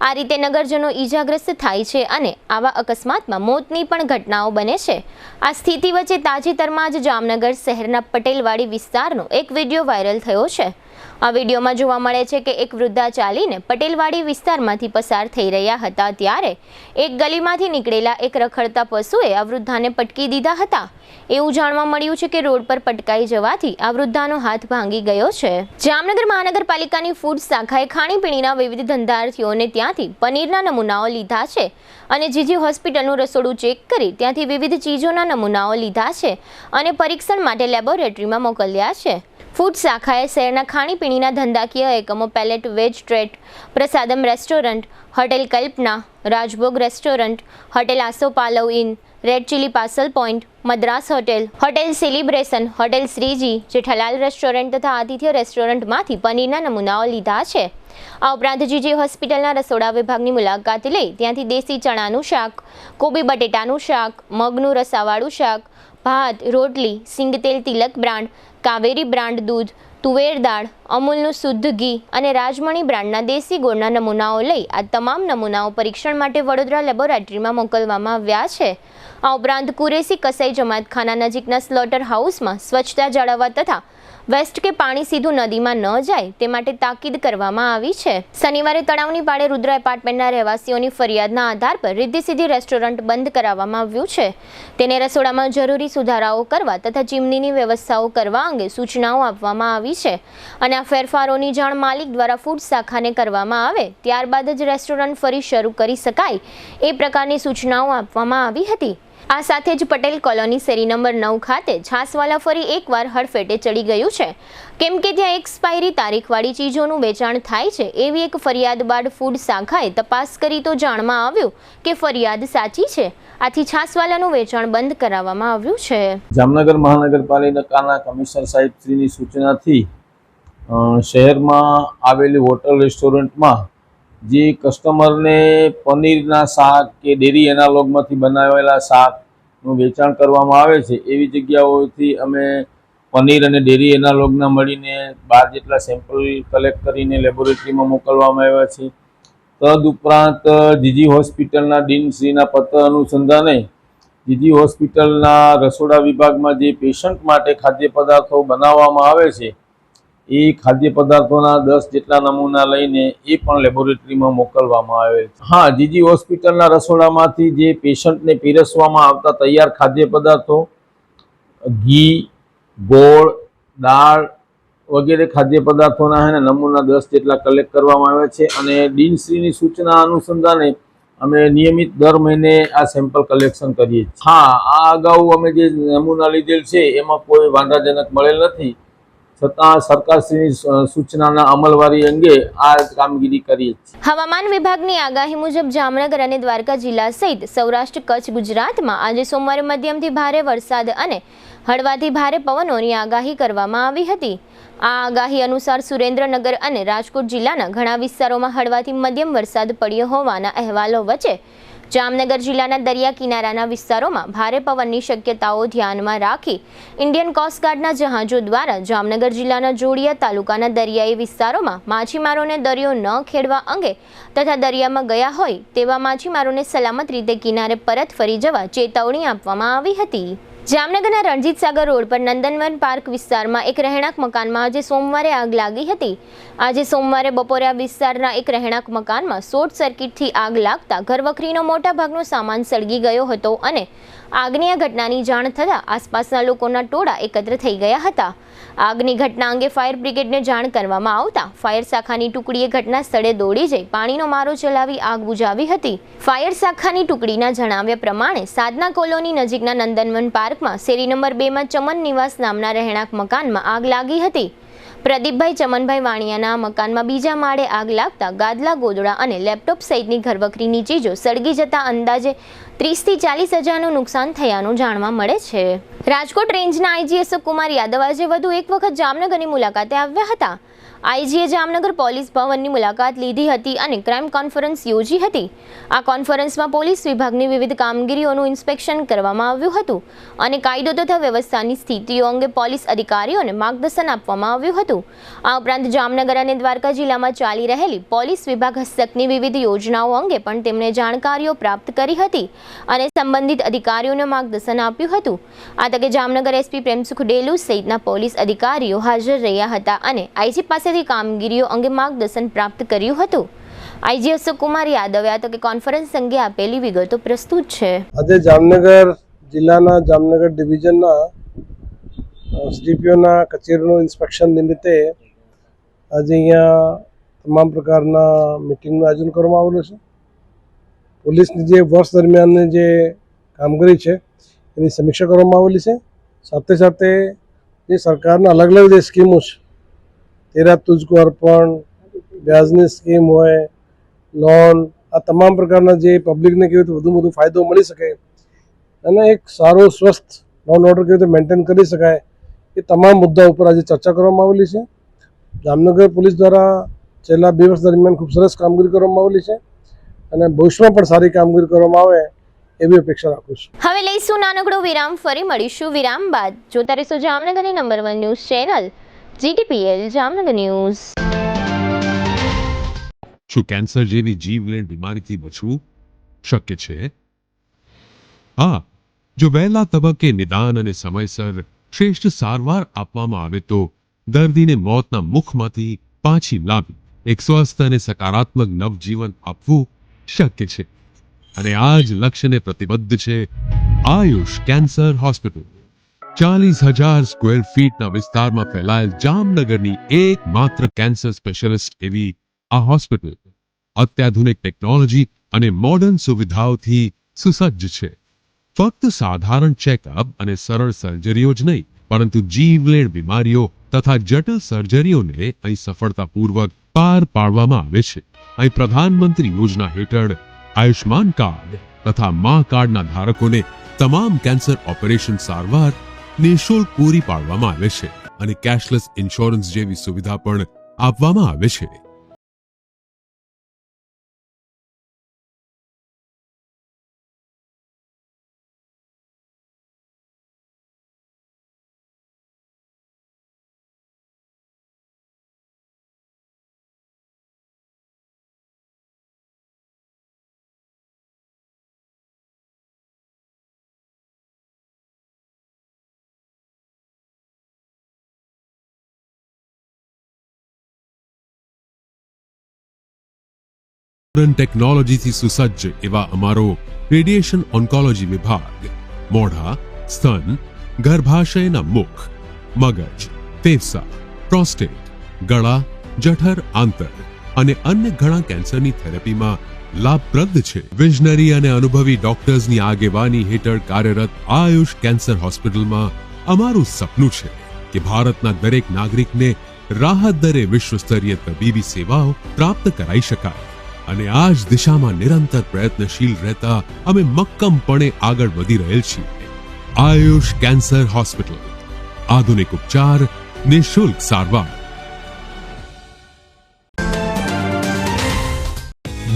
આ રીતે નગરજનો ઈજાગ્રસ્ત થાય છે અને આવા અકસ્માતમાં મોતની પણ ઘટનાઓ બને છે। આ સ્થિતિ વચ્ચે તાજેતરમાં જ જામનગર શહેરના પટેલવાડી વિસ્તારનો એક વિડીયો વાયરલ થયો છે। આ વિડીયોમાં જોવા મળે છે કે એક વૃદ્ધા ચાલીને પટેલવાડી વિસ્તારમાંથી પસાર થઈ રહ્યા હતા ત્યારે એક ગલીમાંથી નીકળેલા એક રખડતા પશુએ આ વૃદ્ધાને પટકી દીધા હતા। એવું જાણવા મળ્યું છે કે રોડ પર પટકાઈ જવાથી આ વૃદ્ધાનો હાથ ભાંગી ગયો છે। જામનગર મહાનગરપાલિકાની ફૂડ શાખાએ ખાણીપીણીના વિવિધ ધંધાર્થીઓને ત્યાંથી પનીરના નમૂનાઓ લીધા છે અને જીજી હોસ્પિટલનું રસોડું ચેક કરી ત્યાંથી વિવિધ ચીજોના નમૂનાઓ લીધા છે અને પરીક્ષણ માટે લેબોરેટરીમાં મોકલ્યા છે। ફૂડ શાખાએ શહેરના ખાણીપીણીના ધંધાકીય એકમો palette veg trait, Prasadam restaurant, hotel Kalpana, Rajbhog restaurant, hotel Asopalav in, red chilli parcel point, Madras hotel, hotel celebration, hotel Shriji, Jethalal restaurant તથા આતિથ્ય રેસ્ટોરન્ટમાંથી પનીરના નમૂનાઓ લીધા છે। આ ઉપરાંત જીજી હોસ્પિટલના રસોડા વિભાગની મુલાકાત લઈ ત્યાંથી દેશી ચણાનું શાક, કોબી બટેટાનું શાક, મગનું રસાવાળું શાક, ભાત, રોટલી, સિંગતેલ તિલક બ્રાન્ડ, કાવેરી બ્રાન્ડ દૂધ, તુવેર દાળ, અમૂલનું શુદ્ધ ઘી અને રાજમણી બ્રાન્ડના દેશી ગોળના નમૂનાઓ લઈ આ તમામ નમૂનાઓ પરીક્ષણ માટે વડોદરા લેબોરેટરીમાં મોકલવામાં આવ્યા છે। આ ઉપરાંત કુરેશી કસાઈ જમાતખાના નજીકના સ્લોટર હાઉસમાં સ્વચ્છતા જાળવવા તથા વેસ્ટ કે પાણી સીધું નદીમાં ન જાય તે માટે તાકીદ કરવામાં આવી છે. શનિવારે તળાવની પાળે રુદ્ર એપાર્ટમેન્ટના રહેવાસીઓની ફરિયાદના આધાર પર રીદ્ધિ સીધી રેસ્ટોરન્ટ બંધ કરાવવામાં આવ્યું છે. તેને રસોડામાં જરૂરી સુધારાઓ કરવા તથા ચીમનીની વ્યવસ્થાઓ કરવા અંગે સૂચનાઓ આપવામાં આવી છે અને આ ફેરફારોની જાણ માલિક દ્વારા ફૂડ શાખાને કરવામાં આવે ત્યારબાદ જ રેસ્ટોરન્ટ ફરી શરૂ કરી શકાય એ પ્રકારની સૂચનાઓ આપવામાં આવી હતી. આ સાથે જ પટેલ કોલોની શેરી નંબર 9 ખાતે છાસવાલા ફરી એકવાર હડફેટે ચડી ગયું છે, કેમ કે ત્યાં એક્સપાયરી તારીખવાળી ચીજોનું વેચાણ થાય છે એવી એક ફરિયાદ બાદ ફૂડ શાખાએ તપાસ કરી તો જાણમાં આવ્યું કે ફરિયાદ સાચી છે. આથી છાસવાલાનું વેચાણ બંધ કરાવવામાં આવ્યું છે. જામનગર મહાનગરપાલિકાના કમિશનર સાહેબ શ્રીની સૂચનાથી શહેરમાં આવેલી હોટલ રેસ્ટોરન્ટમાં જે કસ્ટમરને પનીરના શાક કે ડેરી એનાલોગમાંથી બનાવેલા શાકનું વેચાણ કરવામાં આવે છે એવી જગ્યાઓથી અમે પનીર અને ડેરી એનાલોગના મળીને 12 જેટલા સેમ્પલ કલેક્ટ કરીને લેબોરેટરીમાં મોકલવામાં આવ્યા છે. તદુપરાંત જીજી હોસ્પિટલના ડીનશ્રીના પત્ર અનુસંધાને જીજી હોસ્પિટલના રસોડા વિભાગમાં જે પેશન્ટ માટે ખાદ્ય પદાર્થો બનાવવામાં આવે છે એ ખાદ્ય પદાર્થોના 10 જેટલા નમૂના લઈને એ પણ લેબોરેટરીમાં મોકલવામાં આવેલ છે. હા, જીજી હોસ્પિટલના રસોડામાંથી જે પેશન્ટને પીરસવામાં આવતા તૈયાર ખાદ્ય પદાર્થો, ઘી, ગોળ, દાળ વગેરે ખાદ્ય પદાર્થોના નમૂના 10 જેટલા કલેક્ટ કરવામાં આવ્યા છે અને ડીનશ્રીની સૂચના અનુસંધાને અમે નિયમિત દર મહિને આ સેમ્પલ કલેક્શન કરીએ છીએ. હા, આ અગાઉ અમે જે નમૂના લીધેલ છે એમાં કોઈ વાંધાજનક મળેલ નથી, છતાં સરકારશ્રીની સૂચનાના અમલવારી અંગે આ કામગીરી કરી છે. હવામાન વિભાગની આગાહી મુજબ જામનગર અને દ્વારકા જિલ્લા સહિત સૌરાષ્ટ્ર કચ્છ ગુજરાતમાં આજે સોમવારે મધ્યમથી ભારે વરસાદ અને હળવાથી ભારે પવનોની આગાહી કરવામાં આવી હતી. આ આગાહી અનુસાર સુરેન્દ્રનગર અને રાજકોટ જિલ્લાના ઘણા વિસ્તારોમાં હળવાથી મધ્યમ વરસાદ પડ્યો હોવાના અહેવાલો વચ્ચે જામનગર જિલ્લાના દરિયા કિનારાના વિસ્તારોમાં ભારે પવનની શક્યતાઓ ધ્યાનમાં રાખી ઇન્ડિયન કોસ્ટગાર્ડના જહાજો દ્વારા જામનગર જિલ્લાના જોડિયા તાલુકાના દરિયાઈ વિસ્તારોમાં માછીમારોને દરિયો ન ખેડવા અંગે તથા દરિયામાં ગયા હોય તેવા માછીમારોને સલામત રીતે કિનારે પરત ફરી જવા ચેતવણી આપવામાં આવી હતી. જામનગરના રણજીત સાગર રોડ પર નંદનવન પાર્ક વિસ્તારમાં એક રહેણાંક મકાનમાં આજે સોમવારે આગ લાગી હતી. આજે સોમવારે બપોરે આ વિસ્તારના એક રહેણાંક મકાનમાં શોર્ટ સર્કિટથી આગ લાગતા ઘરવખરીનો મોટા ભાગનો સામાન સળગી ગયો હતો અને આગની આ ઘટનાની જાણ થતાં આસપાસના લોકોના ટોળા એકત્ર થઈ ગયા હતા. આગની ઘટના અંગે ફાયર બ્રિગેડને જાણ કરવામાં આવતા ફાયર શાખાની ટુકડીએ ઘટના સ્થળે દોડી જઈ પાણીનો મારો ચલાવી આગ બુઝાવી હતી. ફાયર શાખાની ટુકડીના જણાવ્યા પ્રમાણે સાધના કોલોની નજીકના નંદનવન પાર્કમાં શેરી નંબર 2માં ચમન નિવાસ નામના રહેણાંક મકાનમાં આગ લાગી હતી. પ્રદીપભાઈ ચમનભાઈ વાણિયાના મકાનમાં બીજા માળે આગ લાગતા ગાદલા, ગોદડા અને લેપટોપ સહિતની ઘરવખરીની ચીજો સળગી જતા અંદાજે 30 થી 40 હજારનું નુકસાન થયાનું જાણવા મળે છે. રાજકોટ રેન્જના આઈજી અશોક કુમાર યાદવ આજે વધુ એક વખત જામનગરની મુલાકાતે આવ્યા હતા. આઈજીએ જામનગર પોલીસ ભવનની મુલાકાત લીધી હતી અને ક્રાઇમ કોન્ફરન્સ યોજી હતી. આ કોન્ફરન્સમાં પોલીસ વિભાગની વિવિધ કામગીરીઓનું ઇન્સ્પેક્શન કરવામાં આવ્યું હતું અને કાયદો તથા વ્યવસ્થાની સ્થિતિઓ અંગે પોલીસ અધિકારીઓને માર્ગદર્શન આપવામાં આવ્યું હતું. આ ઉપરાંત જામનગર અને દ્વારકા જિલ્લામાં ચાલી રહેલી પોલીસ વિભાગ હસ્તકની વિવિધ યોજનાઓ અંગે પણ તેમણે જાણકારીઓ પ્રાપ્ત કરી હતી અને સંબંધિત અધિકારીઓને માર્ગદર્શન આપ્યું હતું. આ તકે જામનગર એસપી પ્રેમસુખ ડેલુ સહિતના પોલીસ અધિકારીઓ હાજર રહ્યા હતા અને આઈજી પાસેથી કામગીરીઓ અંગે માર્ગદર્શન પ્રાપ્ત કર્યું હતું. આઈજી અશોક કુમાર યાદવે આ તકે કોન્ફરન્સ અંગે આપેલી વિગતો પ્રસ્તુત છે. આજે જામનગર જિલ્લાના જામનગર ડિવિઝનના ડીપીઓના કચેરીનું ઇન્સ્પેક્શન નિમિત્તે આજે અહીંયા તમામ પ્રકારના મિટિંગનું આયોજન કરવામાં આવેલું છે. પોલીસની જે વર્ષ દરમિયાન જે કામગીરી છે એની સમીક્ષા કરવામાં આવેલી છે. સાથે સાથે જે સરકારના અલગ અલગ જે સ્કીમો છે, તેરા તુજકો અર્પણ, વ્યાજની સ્કીમ હોય, લોન, આ તમામ પ્રકારના જે પબ્લિકને કેવી રીતે વધુ ફાયદો મળી શકે અને એક સારો સ્વસ્થ લો એન્ડ ઓર્ડર કેવી રીતે મેન્ટેન કરી શકાય એ તમામ મુદ્દા ઉપર આજે ચર્ચા કરવામાં આવેલી છે. જામનગર પોલીસ દ્વારા છેલ્લા 2 વર્ષ દરમિયાન ખૂબ સરસ કામગીરી કરવામાં આવેલી છે અને ભવિષ્યમાં પણ સારી કામગીરી કરવામાં આવે એવી અપેક્ષા રાખું છું. હવે લઈશું નાનકડો વિરામ, ફરી મળીશું વિરામ બાદ. જોતા રહેશો જામનગરની number 1 news channel GTPL Jamnagar news. શું કેન્સર જેવી જીવલેણ બીમારીથી બચવું શક્ય છે? હા, જો વહેલા તબક્કે નિદાન અને સમયસર શ્રેષ્ઠ સારવાર આપવામાં આવે તો દર્દીને મોતના મુખમાંથી પાછી લાવી એક સ્વસ્થ અને સકારાત્મક નવજીવન આપવું શક્ય છે. અને આ જ લક્ષ્યને પ્રતિબદ્ધ છે આયુષ કેન્સર હોસ્પિટલ. 40,000 સ્ક્વેર ફીટના વિસ્તારમાં ફેલાયેલ જામનગરની એકમાત્ર કેન્સર સ્પેશિયાલિસ્ટ એવી આ હોસ્પિટલ અત્યાધુનિક ટેકનોલોજી અને મોડર્ન સુવિધાઓથી સુસજ્જ છે. ફક્ત સાધારણ ચેકઅપ અને સરળ સર્જરીઓ જ નહીં, પરંતુ જીવલેણ બીમારીઓ તથા જટિલ સર્જરીઓને અહીં સફળતાપૂર્વક પાર પાડવામાં આવે છે. અહીં પ્રધાનમંત્રી યોજના હેઠળ આયુષ્માન કાર્ડ તથા મા કાર્ડના ધારકોને તમામ કેન્સર ઓપરેશન સારવાર નિઃશુલ્ક પૂરી પાડવામાં આવે છે અને કેશલેસ ઇન્સ્યોરન્સ જેવી સુવિધા પણ આપવામાં આવે છે. ટેકનોલોજીથી સુસજ્જ એવા અમારો રેડિયેશન ઓન્કોલોજી વિભાગ મોઢા, સ્તન, ગર્ભાશયના મુખ, મગજ, ફેફસા, પ્રોસ્ટેટ, ગળા, જઠર, આંતર અને અન્ય ઘણા કેન્સરની થેરેપીમાં લાભપ્રદ છે. વિઝનરી અને અનુભવી ડોક્ટર્સની આગેવાની હેઠળ કાર્યરત આયુષ કેન્સર હોસ્પિટલમાં અમારું સપનું છે કે ભારતના દરેક નાગરિકને રાહત દરે વિશ્વસ્તરીય તબીબી સેવાઓ પ્રાપ્ત કરાઈ શકાય. અને આ જ દિશામાં નિરંતર પ્રયત્નશીલ રહેતા અમે મક્કમપણે આગળ વધી રહેલ છીએ. આયુષ કેન્સર હોસ્પિટલ, આધુનિક ઉપચાર, નિઃશુલ્ક સારવાર.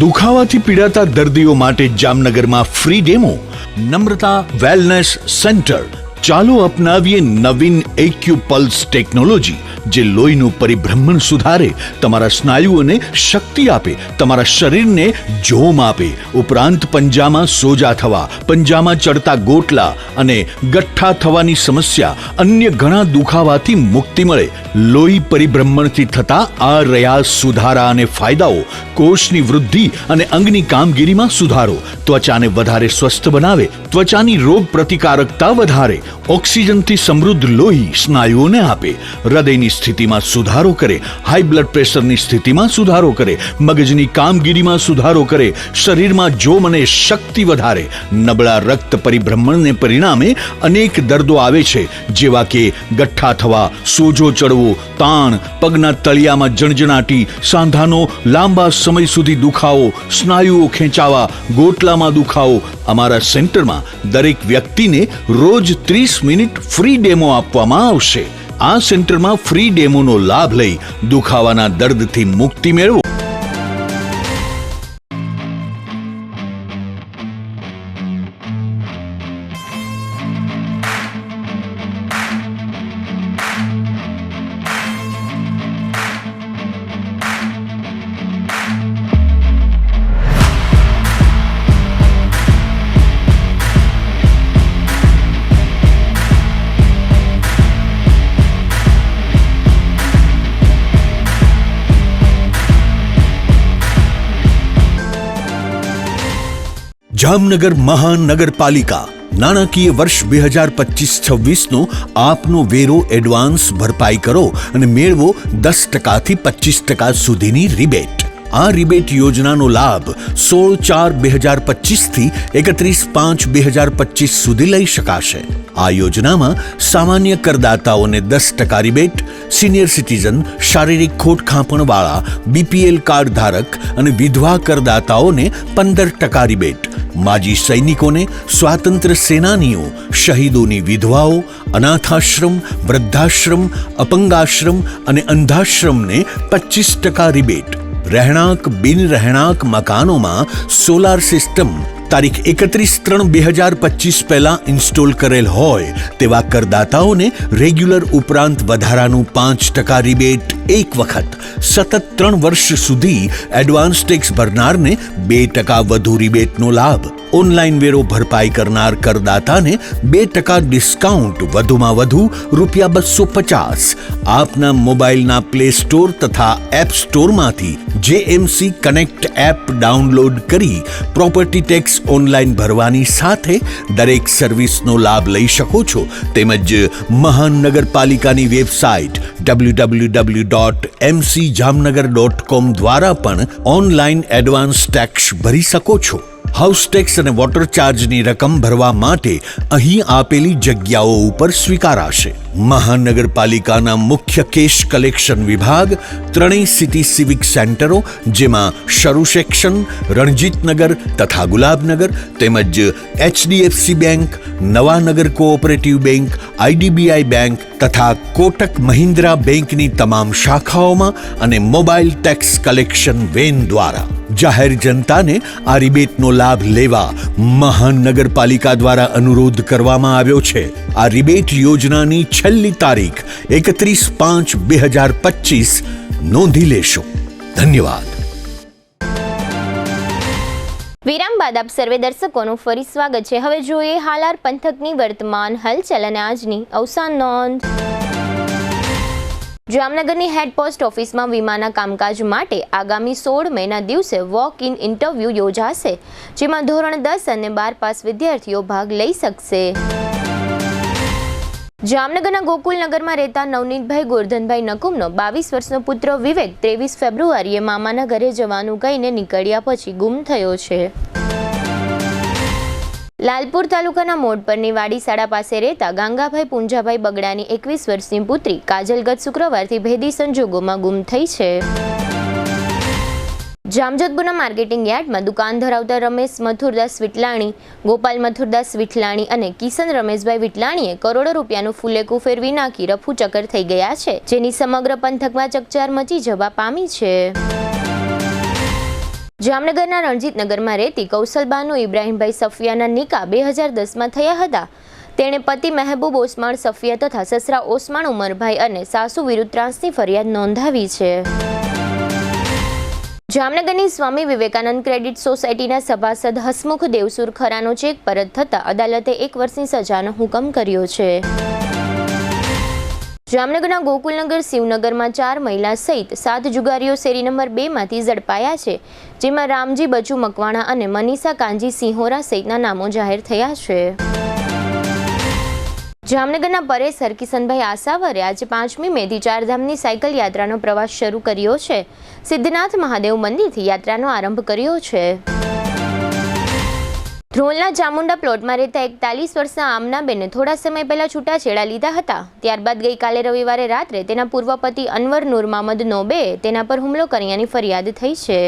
દુખાવાથી પીડાતા દર્દીઓ માટે જામનગરમાં ફ્રી ડેમો. નમ્રતા વેલનેસ સેન્ટર. ચાલો અપનાવીએ નવીન એક્યુપલ્સ ટેકનોલોજી, જે લોહીનું પરિભ્રમણ સુધારે, તમારા સ્નાયુઓને શક્તિ આપે, તમારા શરીરને જોમ આપે. ઉપરાંત પંજામાં સોજા થવા, પંજામાં ચડતા ગોટલા અને ગઠ્ઠા થવાની સમસ્યા, અન્ય ઘણા દુખાવાથી મુક્તિ મળે. લોહી પરિભ્રમણથી થતા આ રહ્યા સુધારા અને ફાયદાઓ. કોષની વૃદ્ધિ અને અંગની કામગીરીમાં સુધારો, ત્વચાને વધારે સ્વસ્થ બનાવે, ત્વચાની રોગ પ્રતિકારકતા વધારે, ઓક્સિજનથી સમૃદ્ધ લોહી સ્નાયુઓને આપે, હૃદયની સ્થિતિમાં સુધારો કરે, હાઈ બ્લડ પ્રેશરની સ્થિતિમાં સુધારો કરે, મગજની કામગીરીમાં સુધારો કરે, શરીરમાં જોમ અને શક્તિ વધારે. નબળા રક્ત પરિભ્રમણને પરિણામે અનેક દર્દો આવે છે, જેવા કે ગઠ્ઠા થવા, સોજો ચડવો, તાણ, પગના તળિયામાં જણજણાટી, સાંધાનો લાંબા સમય સુધી દુખાવો, સ્નાયુઓ ખેંચાવા, ગોટલામાં દુખાવો. અમારા સેન્ટરમાં દરેક વ્યક્તિને રોજ 30 મિનિટ ફ્રી ડેમો આપવામાં આવશે. આ સેન્ટરમાં ફ્રી ડેમોનો લાભ લઈ દુખાવાના દર્દથી મુક્તિ મેળવો. જામનગર મહાનગરપાલિકા નાણાકીય વર્ષ 2025-26નો આપનો વેરો એડવાન્સ ભરપાઈ કરો અને મેળવો 10% થી 25% સુધીની રિબેટ. આ રિબેટ યોજનાનો લાભ 16/4/2025 થી 31/5/2025 સુધી લઈ શકાશે. આ યોજનામાં સામાન્ય કરદાતાઓને 10% રિબેટ, સિનિયર સિટીઝન, શારીરિક ખોટખાપણવાળા, બીપીએલ કાર્ડ ધારક અને વિધવા કરદાતાઓને 15% રિબેટ, માજી સૈનિકોને, સ્વાતંત્ર્ય સેનાનીઓ, શહીદોની વિધવાઓ, અનાથાશ્રમ, વૃદ્ધાશ્રમ, અપંગાશ્રમ અને અંધાશ્રમને 25% રિબેટ. રહેણાંક બિન રહેણાંક મકાનોમાં સોલાર સિસ્ટમ તારીખ 31/3/2025 પહેલા ઇન્સ્ટોલ કરેલ હોય તેવા કરદાતાઓને રેગ્યુલર ઉપરાંત વધારાનું 5% રિબેટ એક વખત. સતત 3 વર્ષ સુધી એડવાન્સ ટેક્સ ભરનારને 2% વધુ રિબેટનો લાભ. ઓનલાઈન વેરો ભરપાઈ કરનાર કરદાતાને 2% ડિસ્કાઉન્ટ, વધુમાં વધુ ₹250. આપના મોબાઈલના પ્લે સ્ટોર તથા એપ સ્ટોરમાંથી JMC કનેક્ટ એપ ડાઉનલોડ કરી પ્રોપર્ટી ટેક્સ ઓનલાઈન ભરવાની સાથે દરેક સર્વિસનો લાભ લઈ શકો છો. તેમજ મહાનગરપાલિકાની વેબસાઇટ www.mcjamnagar.com દ્વારા પણ ઓનલાઈન એડવાન્સ ટેક્સ ભરી શકો છો. હાઉસ ટેક્સ અને વોટર ચાર્જની રકમ ભરવા માટે અહીં આપેલી જગ્યાઓ ઉપર સ્વીકારાશે. મહાનગરપાલિકાના મુખ્ય કેશ કલેક્શન વિભાગ, 3 સિટી સિવિક સેન્ટરો જેમાં શરૂ સેક્શન, રણજીતનગર તથા ગુલાબનગર, તેમજ HDFC bank, Nawanagar cooperative bank, IDBI bank તથા કોટક મહિન્દ્રા બેંકની તમામ શાખાઓમાં અને મોબાઈલ ટેક્સ કલેક્શન વેન દ્વારા જાહેર જનતાને આ રિબેટનો લાભ લેવા મહાનગરપાલિકા દ્વારા અનુરોધ કરવામાં આવ્યો છે. આ રિબેટ યોજનાની છેલ્લી તારીખ 31/5/2025 નોંધી લેશો. ધન્યવાદ. વિરામ બાદ આપ સર્વે દર્શકોનું ફરી સ્વાગત છે. હવે જોઈએ હાલાર પંથકની વર્તમાન હલચલ અને આજની અવસાન નોંધ. જામનગરની હેડ પોસ્ટ ઓફિસમાં વીમાના કામકાજ માટે આગામી 16 મેના દિવસે વોક ઇન ઇન્ટરવ્યૂ યોજાશે, જેમાં ધોરણ 10 અને 12 પાસ વિદ્યાર્થીઓ ભાગ લઈ શકશે. જામનગરના ગોકુલનગરમાં રહેતા નવનીતભાઈ ગોરધનભાઈ નકુમનો 22 વર્ષનો પુત્ર વિવેક 23 ફેબ્રુઆરીએ મામાના ઘરે જવાનું કહીને નીકળ્યા પછી ગુમ થયો છે. લાલપુર તાલુકાના મોડ પરની વાડી શાળા પાસે રહેતા ગાંગાભાઈ પૂંજાભાઈ બગડાની 21 વર્ષની પુત્રી કાજલ ગત શુક્રવારથી ભેદી સંજોગોમાં ગુમ થઈ છે. જામજોધપુરના માર્કેટિંગ યાર્ડમાં દુકાન ધરાવતા રમેશ મથુરદાસ વિટલાણી, ગોપાલ મથુરદાસ વિટલાણી અને કિશન રમેશભાઈ વિટલાણીએ કરોડો રૂપિયાનું ફુલેકું ફેરવી નાખી રફુચક્કર થઈ ગયા છે, જેની સમગ્ર પંથકમાં ચકચાર મચી જવા પામી છે. જામનગરના રણજીતનગરમાં રહેતી કૌશલબાનુ ઇબ્રાહીમભાઈ સફિયાના નિકાહ 2010માં થયા હતા. તેણે પતિ મહેબૂબ ઓસમાણ સફિયા તથા સસરા ઓસમાણ ઉમરભાઈ અને સાસુ વિરુદ્ધ ત્રાસની ફરિયાદ નોંધાવી છે. જામનગરની સ્વામી વિવેકાનંદ ક્રેડિટ સોસાયટીના સભાસદ હસમુખ દેવસુર ખરાનો ચેક પરત થતા અદાલતે 1 વર્ષની સજાનો હુકમ કર્યો છે. જામનગરના ગોકુલનગર શિવનગરમાં 4 મહિલા સહિત 7 જુગારીઓ શેરી નંબર 2 માંથી ઝડપાયા છે, જેમાં રામજી બચુ મકવાણા અને મનીષા કાંજી સિંહોરા સહિતના નામો જાહેર થયા છે. જામનગરના પરેશ હરકિશનભાઈ આસાવરે આજે 5મી મેથી ચારધામની સાયકલ યાત્રાનો પ્રવાસ શરૂ કર્યો છે. સિદ્ધનાથ મહાદેવ મંદિરથી યાત્રાનો આરંભ કર્યો છે. ધ્રોલના ચામુંડા પ્લોટમાં રહેતા 41 વર્ષના આમનાબેને થોડા સમય પહેલા છૂટાછેડા લીધા હતા. ત્યારબાદ ગઈકાલે રવિવારે રાત્રે તેના પૂર્વ પતિ અનવર નૂર મામદ નોબે તેના પર હુમલો કર્યાની ફરિયાદ થઈ છે.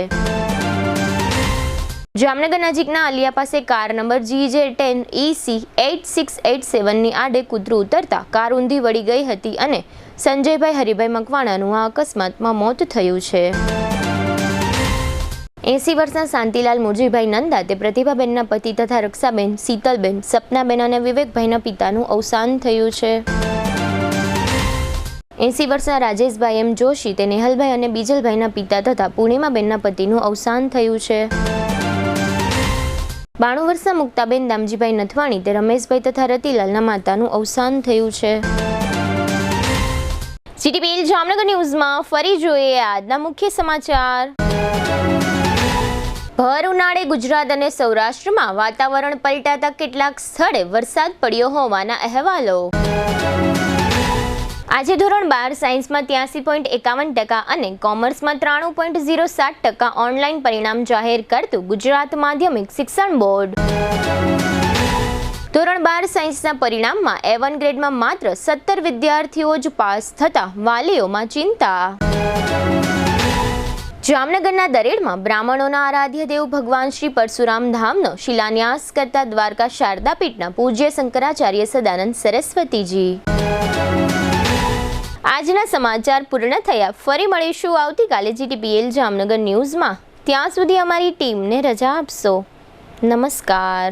જામનગર નજીકના અલિયા પાસે કાર નંબર GJ10 EC 8687ની આડે કૂતરું ઉતરતા કાર ઊંધી વળી ગઈ હતી અને સંજયભાઈ હરિભાઈ મકવાણાનું આ અકસ્માતમાં મોત થયું છે. 80 વર્ષના શાંતિલાલ મુરજીભાઈ નંદા તે પ્રતિભાબેનના પતિ તથા રક્ષાબેન, શીતલબેન, સપનાબેન અને વિવેકભાઈના પિતાનું અવસાન થયું છે. 80 વર્ષના રાજેશભાઈ એમ જોશી તે નેહલભાઈ અને બીજલભાઈના પિતા તથા પૂર્ણિમાબેનના પતિનું અવસાન થયું છે. 92 વર્ષના મુક્તાબેન દામજીભાઈ નથવાણી તે રમેશભાઈ તથા રતિલાલના માતાનું અવસાન થયું છે. CTPL જામનગર ન્યૂઝમાં ફરી જોઈએ આજના મુખ્ય સમાચાર. ભર ઉનાળે ગુજરાત અને સૌરાષ્ટ્રમાં વાતાવરણ પલટાતા કેટલાક સ્થળે વરસાદ પડ્યો હોવાના અહેવાલો. આજે ધોરણ 12 સાયન્સમાં 83.51% અને કોમર્સમાં 93.07% ઓનલાઈન પરિણામ જાહેર કરતું ગુજરાત માધ્યમિક શિક્ષણ બોર્ડ. ધોરણ 12 સાયન્સના પરિણામમાં A1 ગ્રેડમાં માત્ર 17 વિદ્યાર્થીઓ જ પાસ થતા વાલીઓમાં ચિંતા. જામનગરના દરેડમાં બ્રાહ્મણોના આરાધ્ય દેવ ભગવાન શ્રી પરશુરામ ધામનો શિલાન્યાસ કરતા દ્વારકા શારદા પીઠના પૂજ્ય શંકરાચાર્ય સદાનંદ સરસ્વતીજી. આજના સમાચાર પૂર્ણ થયા. ફરી મળીશું આવતીકાલે GTPL જામનગર ન્યૂઝમાં. ત્યાં સુધી અમારી ટીમને રજા આપશો. નમસ્કાર.